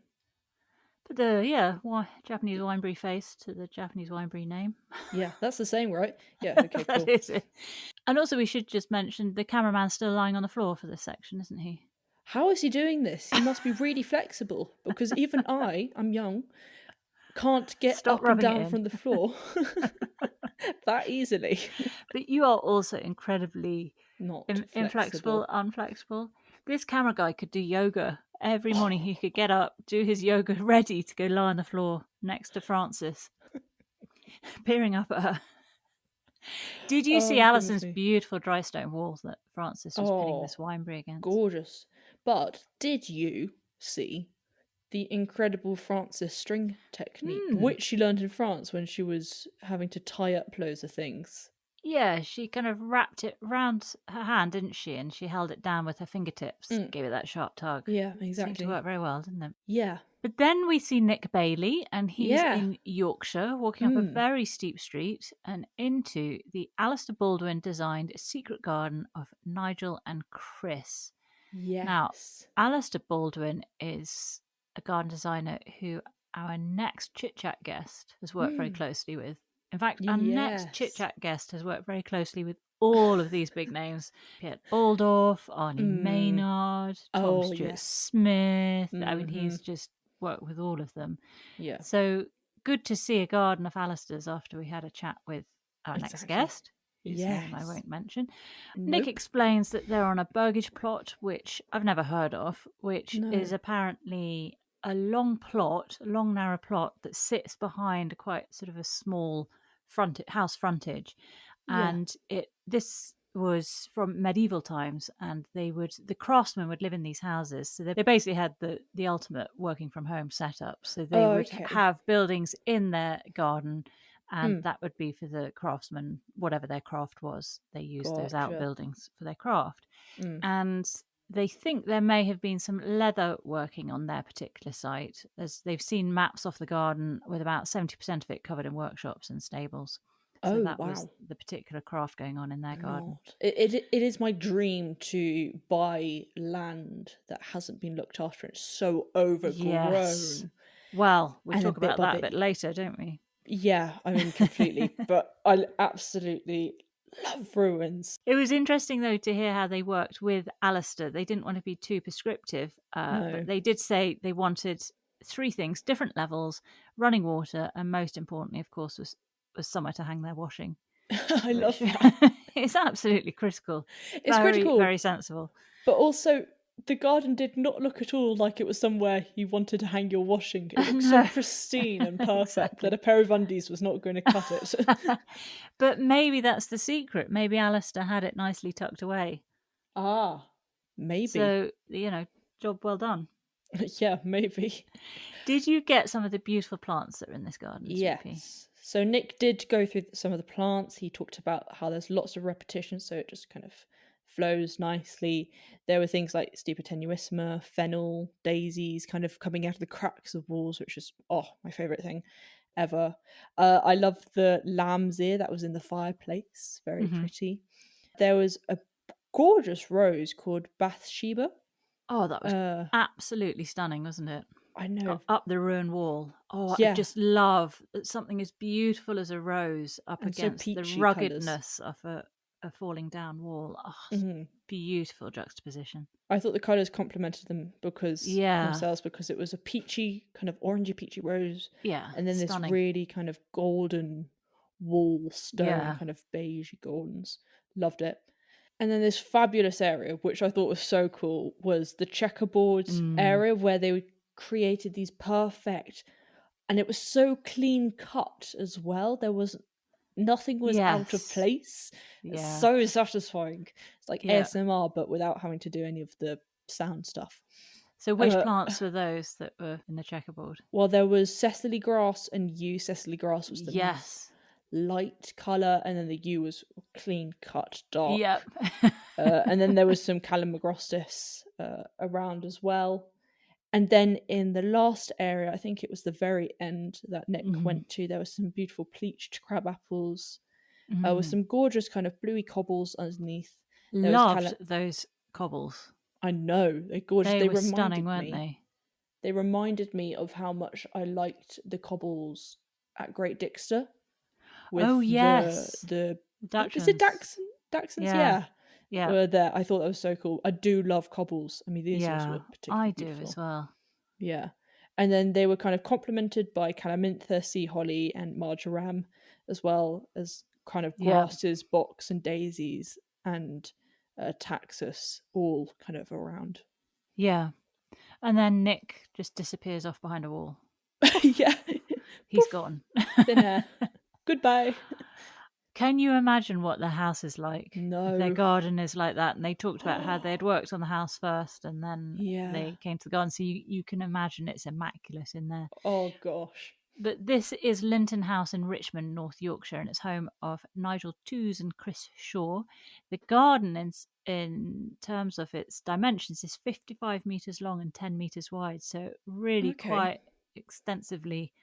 Put the, Japanese wineberry face to the Japanese wineberry name. Yeah, that's the same, right? Yeah, okay, cool. That is it. And also we should just mention the cameraman's still lying on the floor for this section, isn't he? How is he doing this? He must be really flexible, because even I'm young, can't get up and down from the floor that easily. But you are also incredibly not inflexible, unflexible. This camera guy could do yoga. Every morning he could get up, do his yoga, ready to go lie on the floor next to Frances, peering up at her. Did you see Alison's beautiful dry stone walls that Frances was pinning this wineberry against? Gorgeous. But did you see the incredible Frances string technique, which she learned in France when she was having to tie up loads of things? Yeah, she kind of wrapped it round her hand, didn't she? And she held it down with her fingertips, gave it that sharp tug. Yeah, Seemed to exactly. work very well, didn't it? Yeah. But then we see Nick Bailey, and he's Yeah. in Yorkshire, walking up a very steep street and into the Alistair Baldwin designed secret garden of Nigel and Chris. Now, Yes. Alistair Baldwin is a garden designer who our next chit-chat guest has worked very closely with. In fact, our next chit-chat guest has worked very closely with all of these big names. Piet Baldorf, Arnie Maynard, Tom Stewart Smith. I mean, he's just worked with all of them. Yeah. So good to see a garden of Alistair's after we had a chat with our next guest, whose name I won't mention. Nick explains that they're on a burgage plot, which I've never heard of, which is apparently a long narrow plot that sits behind quite sort of a small house frontage. And this was from medieval times, and the craftsmen would live in these houses, so they basically had the ultimate working from home setup. So they would have buildings in their garden, and that would be for the craftsmen, whatever their craft was. They used those outbuildings for their craft. And they think there may have been some leather working on their particular site, as they've seen maps off the garden with about 70% of it covered in workshops and stables. So that was the particular craft going on in their garden. It is my dream to buy land that hasn't been looked after. It's so overgrown. Yes. Well, we'll talk about that a bit later, don't we? Yeah, I mean, completely. But I absolutely love ruins. It was interesting, though, to hear how they worked with Alistair. They didn't want to be too prescriptive, but they did say they wanted 3 things: different levels, running water, and most importantly, of course, was somewhere to hang their washing. I love that. It's absolutely critical. It's critical. Very sensible. But also, the garden did not look at all like it was somewhere you wanted to hang your washing. It looked so pristine and perfect that a pair of undies was not going to cut it. But maybe that's the secret. Maybe Alistair had it nicely tucked away. Maybe. So, job well done. Yeah, maybe. Did you get some of the beautiful plants that are in this garden? Yes. So Nick did go through some of the plants. He talked about how there's lots of repetition, so it just kind of flows nicely. There were things like Stipa tenuissima, fennel, daisies kind of coming out of the cracks of walls, which is, my favourite thing ever. I love the lamb's ear that was in the fireplace. Very pretty. There was a gorgeous rose called Bathsheba. Oh, that was absolutely stunning, wasn't it? I know. Up the ruined wall. I just love something as beautiful as a rose up and against the ruggedness of a falling down wall. Beautiful juxtaposition. I thought the colours complemented them themselves, because it was a peachy, kind of orangey peachy rose. Yeah. And then stunning. This really kind of golden wall stone, kind of beigey goldens. Loved it. And then this fabulous area, which I thought was so cool, was the checkerboards area, where they created these perfect, and it was so clean cut as well. There was nothing was out of place. It's so satisfying. It's like ASMR, but without having to do any of the sound stuff. So which plants were those that were in the checkerboard? Well, there was Cecily grass and yew. Cecily grass was the nice light colour, and then the yew was clean cut dark. Yep. And then there was some Calamagrostis around as well. And then in the last area, I think it was the very end that Nick went to, there was some beautiful pleached crab apples with some gorgeous kind of bluey cobbles underneath. Loved those cobbles. I know, they're gorgeous. They were stunning, weren't they? They reminded me of how much I liked the cobbles at Great Dixter. With the Dachshunds. Is it Dachshunds? Yeah. Were there. I thought that was so cool. I do love cobbles. I mean, these ones were particularly beautiful. I do as well. Yeah. And then they were kind of complemented by calamintha, sea holly, and marjoram, as well as kind of grasses, box and daisies, and taxus, all kind of around. Yeah. And then Nick just disappears off behind a wall. Yeah. He's gone. Thin air. Goodbye. Can you imagine what their house is like? No. If their garden is like that. And they talked about how they had worked on the house first, and then they came to the garden. So you can imagine it's immaculate in there. Oh, gosh. But this is Linton House in Richmond, North Yorkshire, and it's home of Nigel Tooze and Chris Shaw. The garden, in terms of its dimensions, is 55 metres long and 10 metres wide, so really quite extensively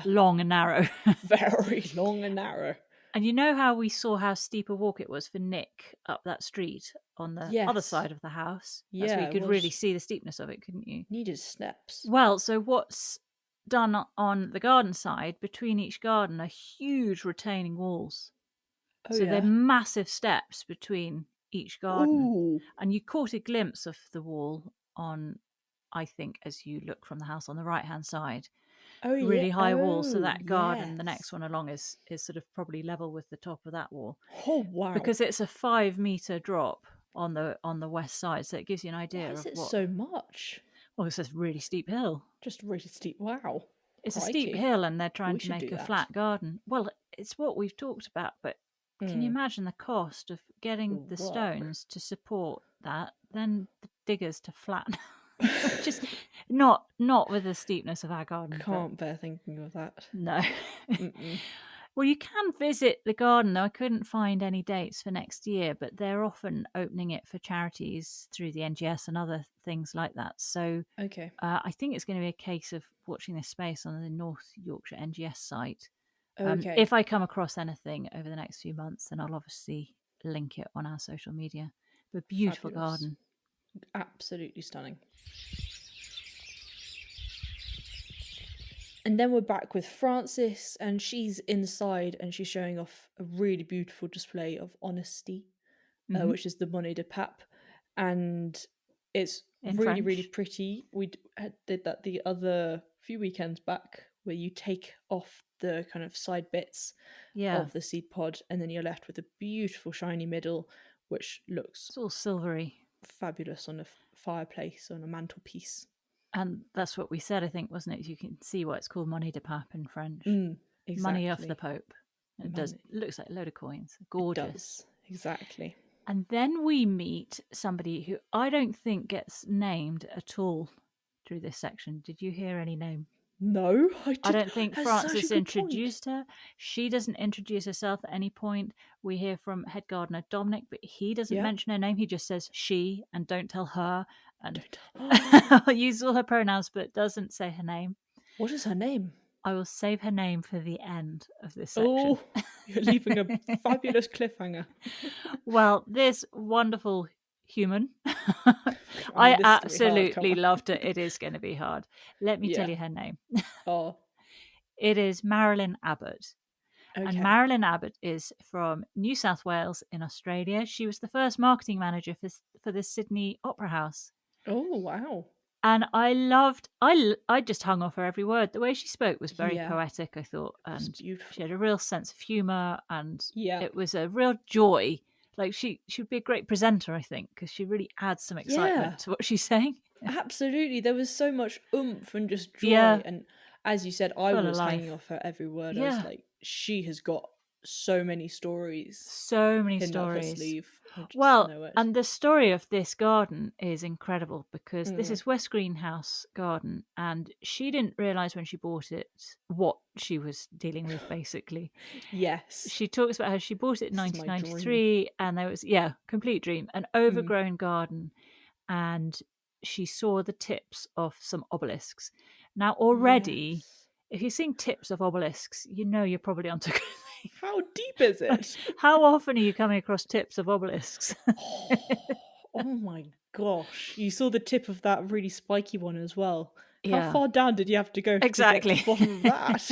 long and narrow. Very long and narrow. And you know how we saw how steep a walk it was for Nick up that street on the other side of the house? That's where you could really see the steepness of it, couldn't you? Needed steps. Well, so what's done on the garden side, between each garden are huge retaining walls. So they're massive steps between each garden. Ooh. And you caught a glimpse of the wall on, I think, as you look from the house on the right-hand side. Really high wall, so that garden, the next one along, is sort of probably level with the top of that wall. Oh wow! Because it's a 5-metre drop on the west side, so it gives you an idea Why of is it what. So much? Well, it's a really steep hill. Just really steep. Wow! It's a steep hill, and they're trying to make a flat garden. Well, it's what we've talked about, but can you imagine the cost of getting the stones to support that, then the diggers to flatten? Just not with the steepness of our garden. Can't bear thinking of that. No. Well, you can visit the garden, though. I couldn't find any dates for next year, but they're often opening it for charities through the NGS and other things like that. So I think it's going to be a case of watching this space on the North Yorkshire NGS site. If I come across anything over the next few months, then I'll obviously link it on our social media. But beautiful garden. Absolutely stunning. And then we're back with Frances, and she's inside and she's showing off a really beautiful display of honesty, which is the monnaie de pape, and it's really, really pretty. We did that the other few weekends back, where you take off the kind of side bits of the seed pod, and then you're left with a beautiful shiny middle, which looks it's all silvery, fabulous on a fireplace, on a mantelpiece. And that's what we said, I think, wasn't it? You can see why it's called monnaie de pape in French. Exactly. Money off the Pope. It looks like a load of coins. Gorgeous. It does. Exactly. And then we meet somebody who I don't think gets named at all through this section. Did you hear any name? No, I don't think Frances introduced her. She doesn't introduce herself at any point. We hear from head gardener Dominic, but he doesn't mention her name. He just says she and don't tell her, and use all her pronouns, but doesn't say her name. What is her name? I will save her name for the end of this section. Oh, you're leaving a fabulous cliffhanger. Well, this wonderful human, I absolutely loved it. It is going to be hard. Let me tell you her name. It is Marylyn Abbott. And Marylyn Abbott is from New South Wales in Australia. She was the first marketing manager for the Sydney Opera House. Oh, wow. And I just hung off her every word. The way she spoke was very poetic, I thought. And she had a real sense of humour, and it was a real joy. Like she would be a great presenter, I think, because she really adds some excitement to what she's saying. Absolutely. There was so much oomph and just joy. And as you said, I was hanging off her every word. I was like, she has got so many stories. Up her sleeve. Well, and the story of this garden is incredible, because this is West Greenhouse Garden, and she didn't realise when she bought it what she was dealing with, basically. Yes. She talks about how she bought it in 1993, and there was, complete dream, an overgrown garden, and she saw the tips of some obelisks. Now, already, if you're seeing tips of obelisks, you know you're probably onto good thing. How deep is it? How often are you coming across tips of obelisks? Oh my gosh. You saw the tip of that really spiky one as well. How far down did you have to go to get to the bottom of that?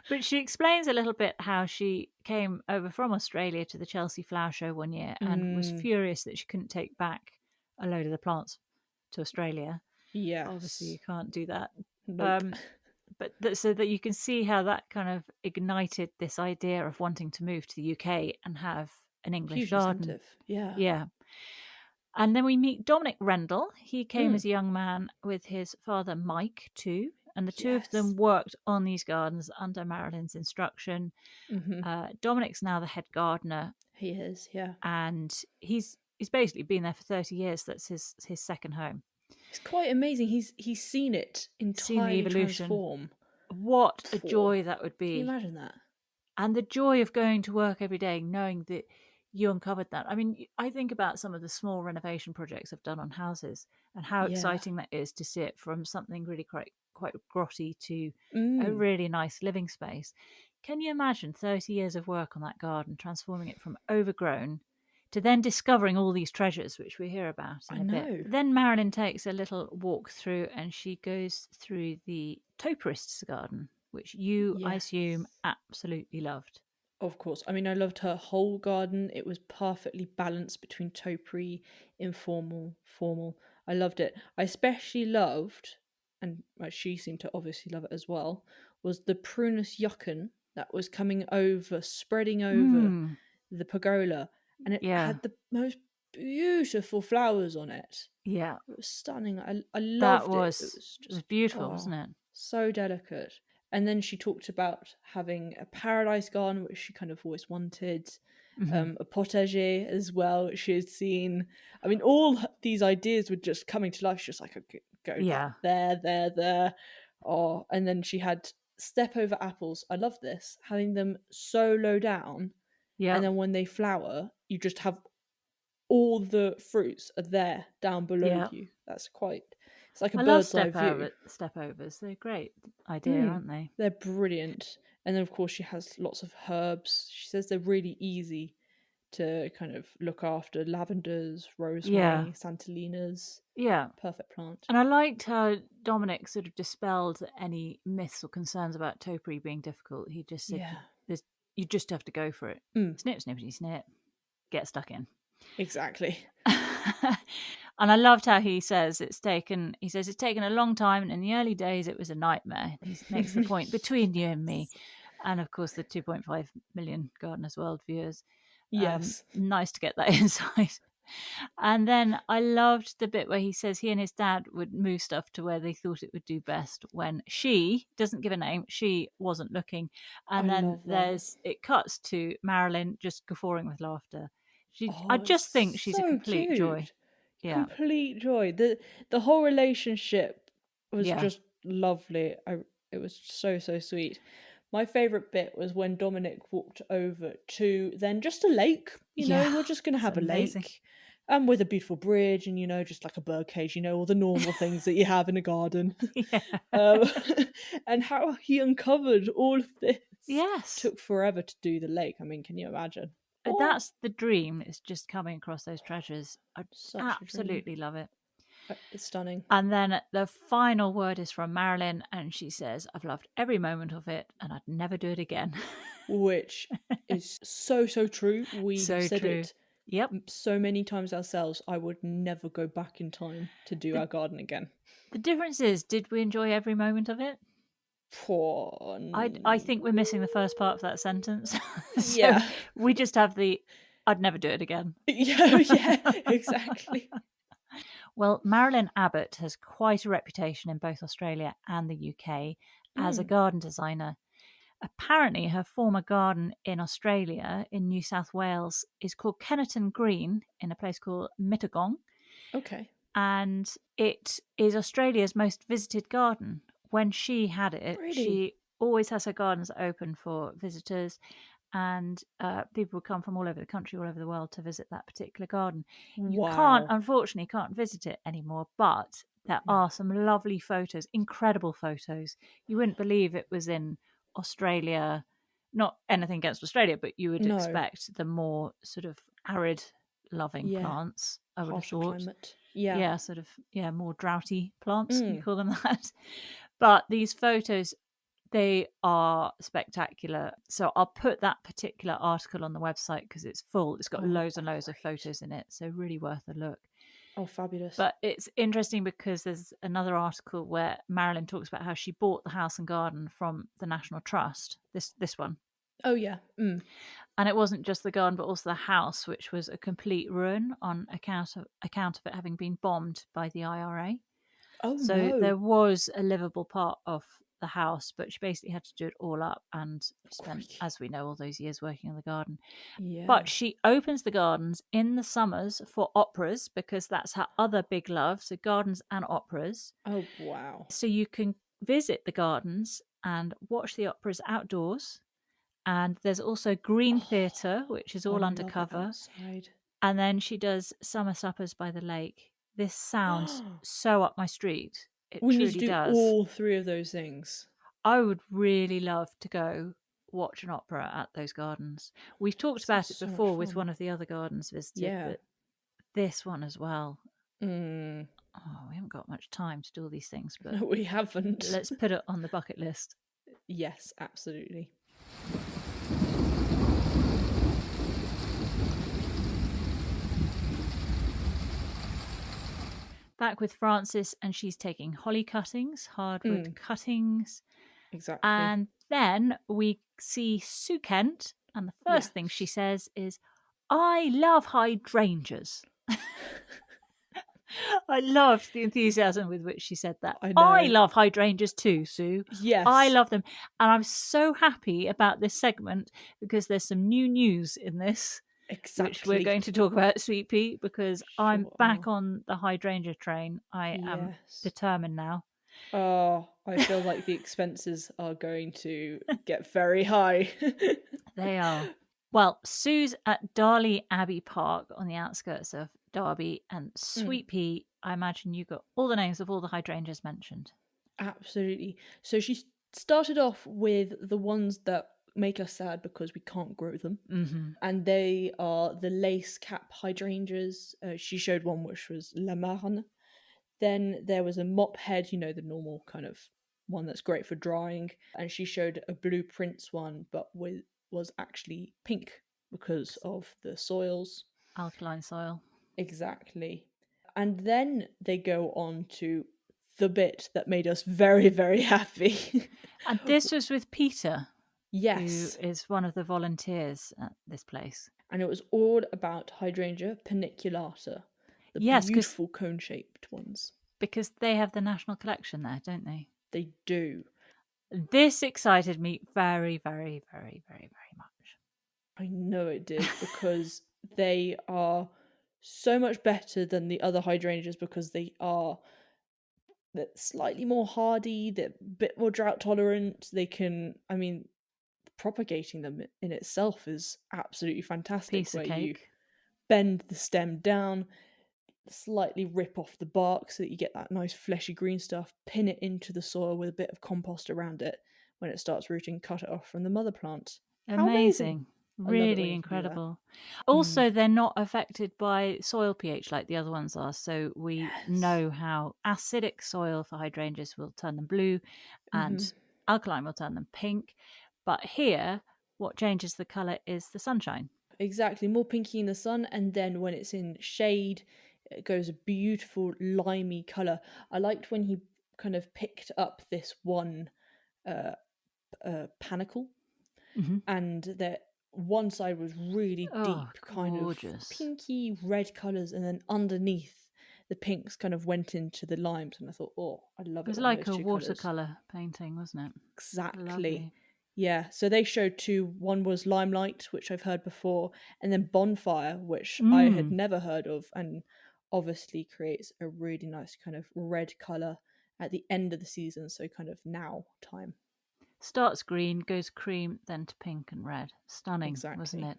But she explains a little bit how she came over from Australia to the Chelsea Flower Show one year and was furious that she couldn't take back a load of the plants to Australia. Yes. Obviously, you can't do that. Nope. But so that you can see how that kind of ignited this idea of wanting to move to the UK and have an English garden. Incentive. Yeah. Yeah. And then we meet Dominic Rendell. He came as a young man with his father, Mike, too. And the two of them worked on these gardens under Marylyn's instruction. Dominic's now the head gardener. He is, yeah. And he's basically been there for 30 years. That's his second home. It's quite amazing. He's seen it entirely transform. What a joy that would be. Can you imagine that? And the joy of going to work every day knowing that you uncovered that. I mean, I think about some of the small renovation projects I've done on houses and how exciting that is to see it from something really quite grotty to a really nice living space. Can you imagine 30 years of work on that garden, transforming it from overgrown to then discovering all these treasures, which we hear about in a bit? Then Marylyn takes a little walk through and she goes through the topiarist's garden, which you, I assume, absolutely loved. Of course. I mean, I loved her whole garden. It was perfectly balanced between topiary, informal, formal. I loved it. I especially loved, and she seemed to obviously love it as well, was the prunus yuccon that was coming over, spreading over the pergola. And it had the most beautiful flowers on it. Yeah. It was stunning. I loved it. It was just beautiful, wasn't it? So delicate. And then she talked about having a paradise garden, which she kind of always wanted, a potager as well, which she had seen. I mean, all these ideas were just coming to life. She was like, okay, go there. Oh, and then she had step over apples. I love this, having them so low down. Yeah. And then when they flower, you just have all the fruits are there down below you. That's quite... It's like a bird's eye view. Stepovers. They're a great idea, aren't they? They're brilliant. And then, of course, she has lots of herbs. She says they're really easy to kind of look after. Lavenders, rosemary, Santalinas. Yeah. Perfect plant. And I liked how Dominic sort of dispelled any myths or concerns about topiary being difficult. He just said, you just have to go for it. Snip, snippity, snip. Get stuck in. Exactly. And I loved how he says it's taken a long time, and in the early days it was a nightmare. He makes the point between you and me. And of course the 2.5 million Gardeners World viewers. Yes. Nice to get that insight. And then I loved the bit where he says he and his dad would move stuff to where they thought it would do best when she doesn't give a name, she wasn't looking. And then it cuts to Marylyn just guffawing with laughter. I just think she's a complete joy. Yeah. Complete joy. The whole relationship was just lovely. It was so sweet. My favourite bit was when Dominic walked over to then just a lake. You know, we're just going to have a lake. With a beautiful bridge and, just like a bird cage, all the normal things that you have in a garden. And how he uncovered all of this. Yes. Took forever to do the lake. I mean, can you imagine? That's the dream. It's just coming across those treasures. I absolutely love it. It's stunning. And then the final word is from Marylyn, and she says, I've loved every moment of it and I'd never do it again. Which is so true. We said it so many times ourselves. I would never go back in time to do our garden again. The difference is, did we enjoy every moment of it? I think we're missing the first part of that sentence. So we just have I'd never do it again. Yeah, exactly. Well, Marylyn Abbott has quite a reputation in both Australia and the UK as a garden designer. Apparently, her former garden in Australia, in New South Wales, is called Kennerton Green in a place called Mittagong. Okay. And it is Australia's most visited garden. When she had it, she always has her gardens open for visitors, and people would come from all over the country, all over the world to visit that particular garden. You unfortunately can't visit it anymore, but there are some lovely photos, incredible photos. You wouldn't believe it was in Australia. Not anything against Australia, but you would expect the more sort of arid loving plants, I would have thought. Climate. More droughty plants, you call them that. But these photos, they are spectacular. So I'll put that particular article on the website because it's full. It's got loads and loads of photos in it. So really worth a look. Oh, fabulous. But it's interesting because there's another article where Marylyn talks about how she bought the house and garden from the National Trust, this one. Oh, yeah. And it wasn't just the garden, but also the house, which was a complete ruin on account of it having been bombed by the IRA. Oh, so there was a livable part of the house, but she basically had to do it all up and spent, as we know, all those years working on the garden. Yeah. But she opens the gardens in the summers for operas because that's her other big love. So gardens and operas. Oh, wow. So you can visit the gardens and watch the operas outdoors. And there's also Green Theatre, which is I all love it undercover. outside. And then she does summer suppers by the lake. This sounds so up my street. It We need to truly do does. all three of those things. I would really love to go watch an opera at those gardens. We've talked about it before with one of the other gardens visited, but this one as well. Oh, we haven't got much time to do all these things, but no, we haven't. Let's put it on the bucket list. Yes, absolutely. Back with Frances, and she's taking holly cuttings, hardwood cuttings. Exactly. And then we see Sue Kent, and the first thing she says is, I love hydrangeas. I loved the enthusiasm with which she said that. I love hydrangeas too, Sue. Yes. I love them. And I'm so happy about this segment because there's some new news in this. Exactly. Which we're going to talk about, Sweet Pea, because I'm back on the hydrangea train. I am determined now. Oh, I feel like the expenses are going to get very high. They are. Well, Sue's at Darley Abbey Park on the outskirts of Derby, and Sweet Pea, I imagine you got all the names of all the hydrangeas mentioned. Absolutely. So she started off with the ones that make us sad because we can't grow them. And they are the lace cap hydrangeas. She showed one which was La Marne. Then there was a mop head, you know, the normal kind of one that's great for drying. And she showed a blue prince one, but was actually pink because of the soils. Alkaline soil. Exactly. And then they go on to the bit that made us very, very happy. And this was with Peter. Yes. Who is one of the volunteers at this place. And it was all about Hydrangea paniculata, the beautiful cone-shaped ones. Because they have the national collection there, don't they? They do. This excited me very, very, very, very, very much. I know it did, because they are so much better than the other hydrangeas because they're slightly more hardy, they're a bit more drought tolerant. They can, propagating them in itself is absolutely fantastic. Piece of cake. You bend the stem down, slightly rip off the bark so that you get that nice fleshy green stuff, pin it into the soil with a bit of compost around it. When it starts rooting, cut it off from the mother plant. Amazing. Really incredible. Also, they're not affected by soil pH like the other ones are. So we know how acidic soil for hydrangeas will turn them blue and alkaline will turn them pink. But here, what changes the colour is the sunshine. Exactly, more pinky in the sun, and then when it's in shade, it goes a beautiful limey colour. I liked when he kind of picked up this one panicle, and that one side was really deep, kind gorgeous. Of pinky red colours, and then underneath the pinks kind of went into the limes, and I thought, I love it. It was like a watercolour painting, wasn't it? Exactly. Lovely. Yeah, so they showed two. One was Limelight, which I've heard before, and then Bonfire, which I had never heard of, and obviously creates a really nice kind of red colour at the end of the season, so kind of now time. Starts green, goes cream, then to pink and red. Stunning, wasn't it?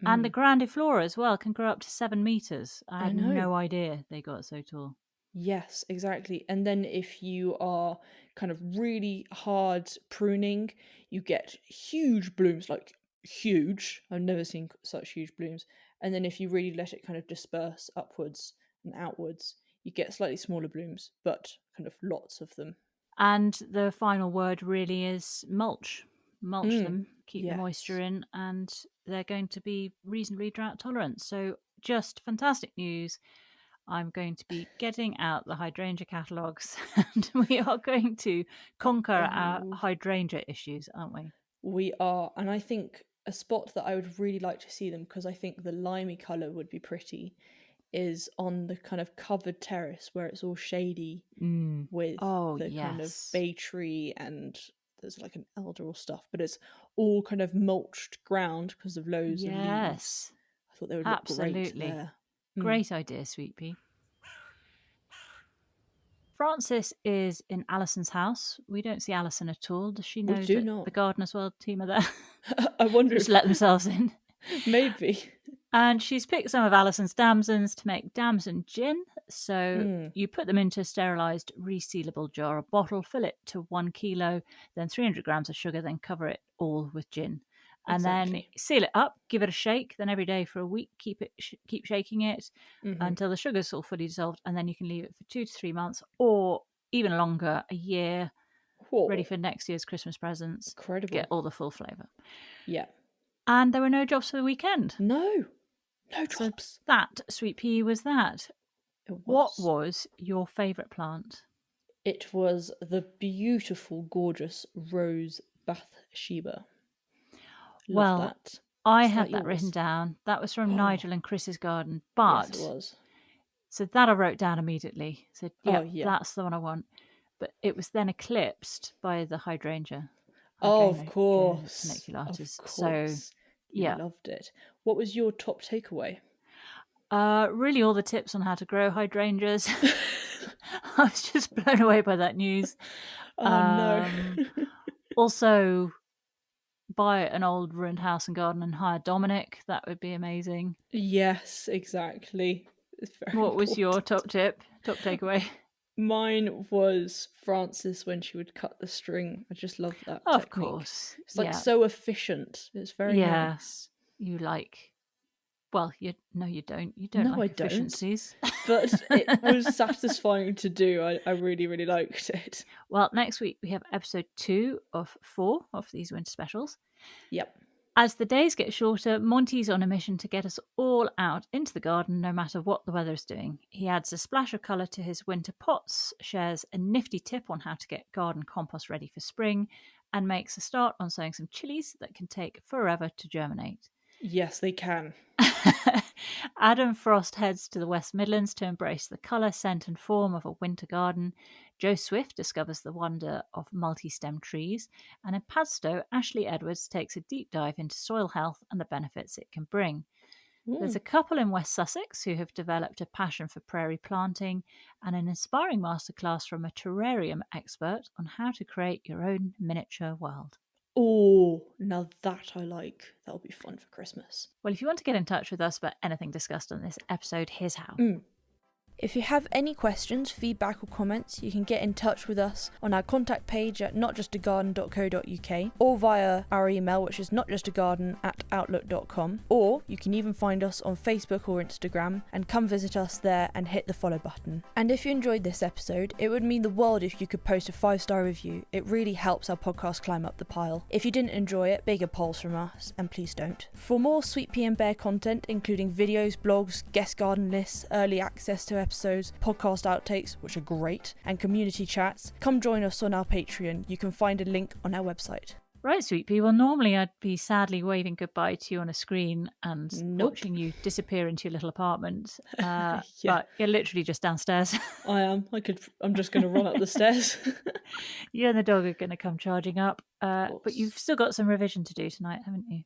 And the grandiflora as well can grow up to 7 metres. I had no idea they got so tall. Yes, exactly. And then if you are kind of really hard pruning, you get huge blooms, like huge. I've never seen such huge blooms. And then if you really let it kind of disperse upwards and outwards, you get slightly smaller blooms, but kind of lots of them. And the final word really is mulch. Mulch them, keep the moisture in, and they're going to be reasonably drought tolerant. So just fantastic news. I'm going to be getting out the hydrangea catalogues, and we are going to conquer our hydrangea issues, aren't we? We are. And I think a spot that I would really like to see them, because I think the limey colour would be pretty, is on the kind of covered terrace where it's all shady with the kind of bay tree, and there's like an elder or stuff, but it's all kind of mulched ground because of loads of leaves. I thought they would look great there. Great idea, Sweet Pea. Frances is in Alison's house. We don't see Alison at all. Does she know do that not. the Gardeners World team are there? I wonder Just if let themselves in. maybe. And she's picked some of Alison's damsons to make damson gin. So you put them into a sterilised, resealable jar or bottle, fill it to 1 kilo, then 300 grams of sugar, then cover it all with gin. And then seal it up, give it a shake. Then every day for a week, keep shaking it until the sugar's all fully dissolved. And then you can leave it for 2 to 3 months or even longer, a year, ready for next year's Christmas presents. Incredible. Get all the full flavour. Yeah. And there were no jobs for the weekend. No jobs. So that, Sweet Pea, was that. What was your favourite plant? It was the beautiful, gorgeous Rose Bathsheba. Love that. I had that written down. That was from Nigel and Chris's garden. But yes, it was. So that I wrote down immediately. Said, that's the one I want. But it was then eclipsed by the hydrangea. Of course. Saniculatus. Of course. So, loved it. What was your top takeaway? Really all the tips on how to grow hydrangeas. I was just blown away by that news. No. Also, buy an old ruined house and garden and hire Dominic. That would be amazing. Yes, exactly. It's very What important. was your top takeaway? Mine was Frances when she would cut the string. I just love that technique. Of course. It's like so efficient. It's very nice. You like... Well, you don't. You don't like efficiencies. But it was satisfying to do. I really, really liked it. Well, next week we have episode 2 of 4 of these winter specials. Yep. As the days get shorter, Monty's on a mission to get us all out into the garden no matter what the weather is doing. He adds a splash of colour to his winter pots, shares a nifty tip on how to get garden compost ready for spring, and makes a start on sowing some chilies that can take forever to germinate. Yes, they can. Adam Frost heads to the West Midlands to embrace the colour, scent and form of a winter garden. Joe Swift discovers the wonder of multi-stem trees. And in Padstow, Ashley Edwards takes a deep dive into soil health and the benefits it can bring. There's a couple in West Sussex who have developed a passion for prairie planting, and an inspiring masterclass from a terrarium expert on how to create your own miniature world. Oh, now that I like. That'll be fun for Christmas. Well, if you want to get in touch with us about anything discussed on this episode, here's how. If you have any questions, feedback or comments, you can get in touch with us on our contact page at notjustagarden.co.uk or via our email, which is notjustagarden@outlook.com, or you can even find us on Facebook or Instagram and come visit us there and hit the follow button. And if you enjoyed this episode, it would mean the world if you could post a 5-star review. It really helps our podcast climb up the pile. If you didn't enjoy it, bigger polls from us, and please don't. For more Sweet Pea and Bear content, including videos, blogs, guest garden lists, early access to episodes, podcast outtakes, which are great, and community chats, come join us on our Patreon. You can find a link on our website. Right, Sweet Pea. Well, normally I'd be sadly waving goodbye to you on a screen and watching you disappear into your little apartment. But you're literally just downstairs. I am. I'm just going to run up the stairs. You and the dog are going to come charging up. But you've still got some revision to do tonight, haven't you?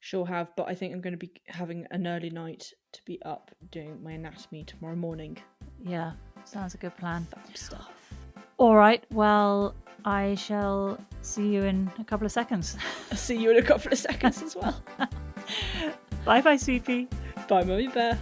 Sure have, but I think I'm going to be having an early night to be up doing my anatomy tomorrow morning. Yeah, sounds a good plan. Fab stuff. All right, well, I shall see you in a couple of seconds. I'll see you in a couple of seconds as well. Bye-bye, Sweet Pea. Bye, Mummy Bear.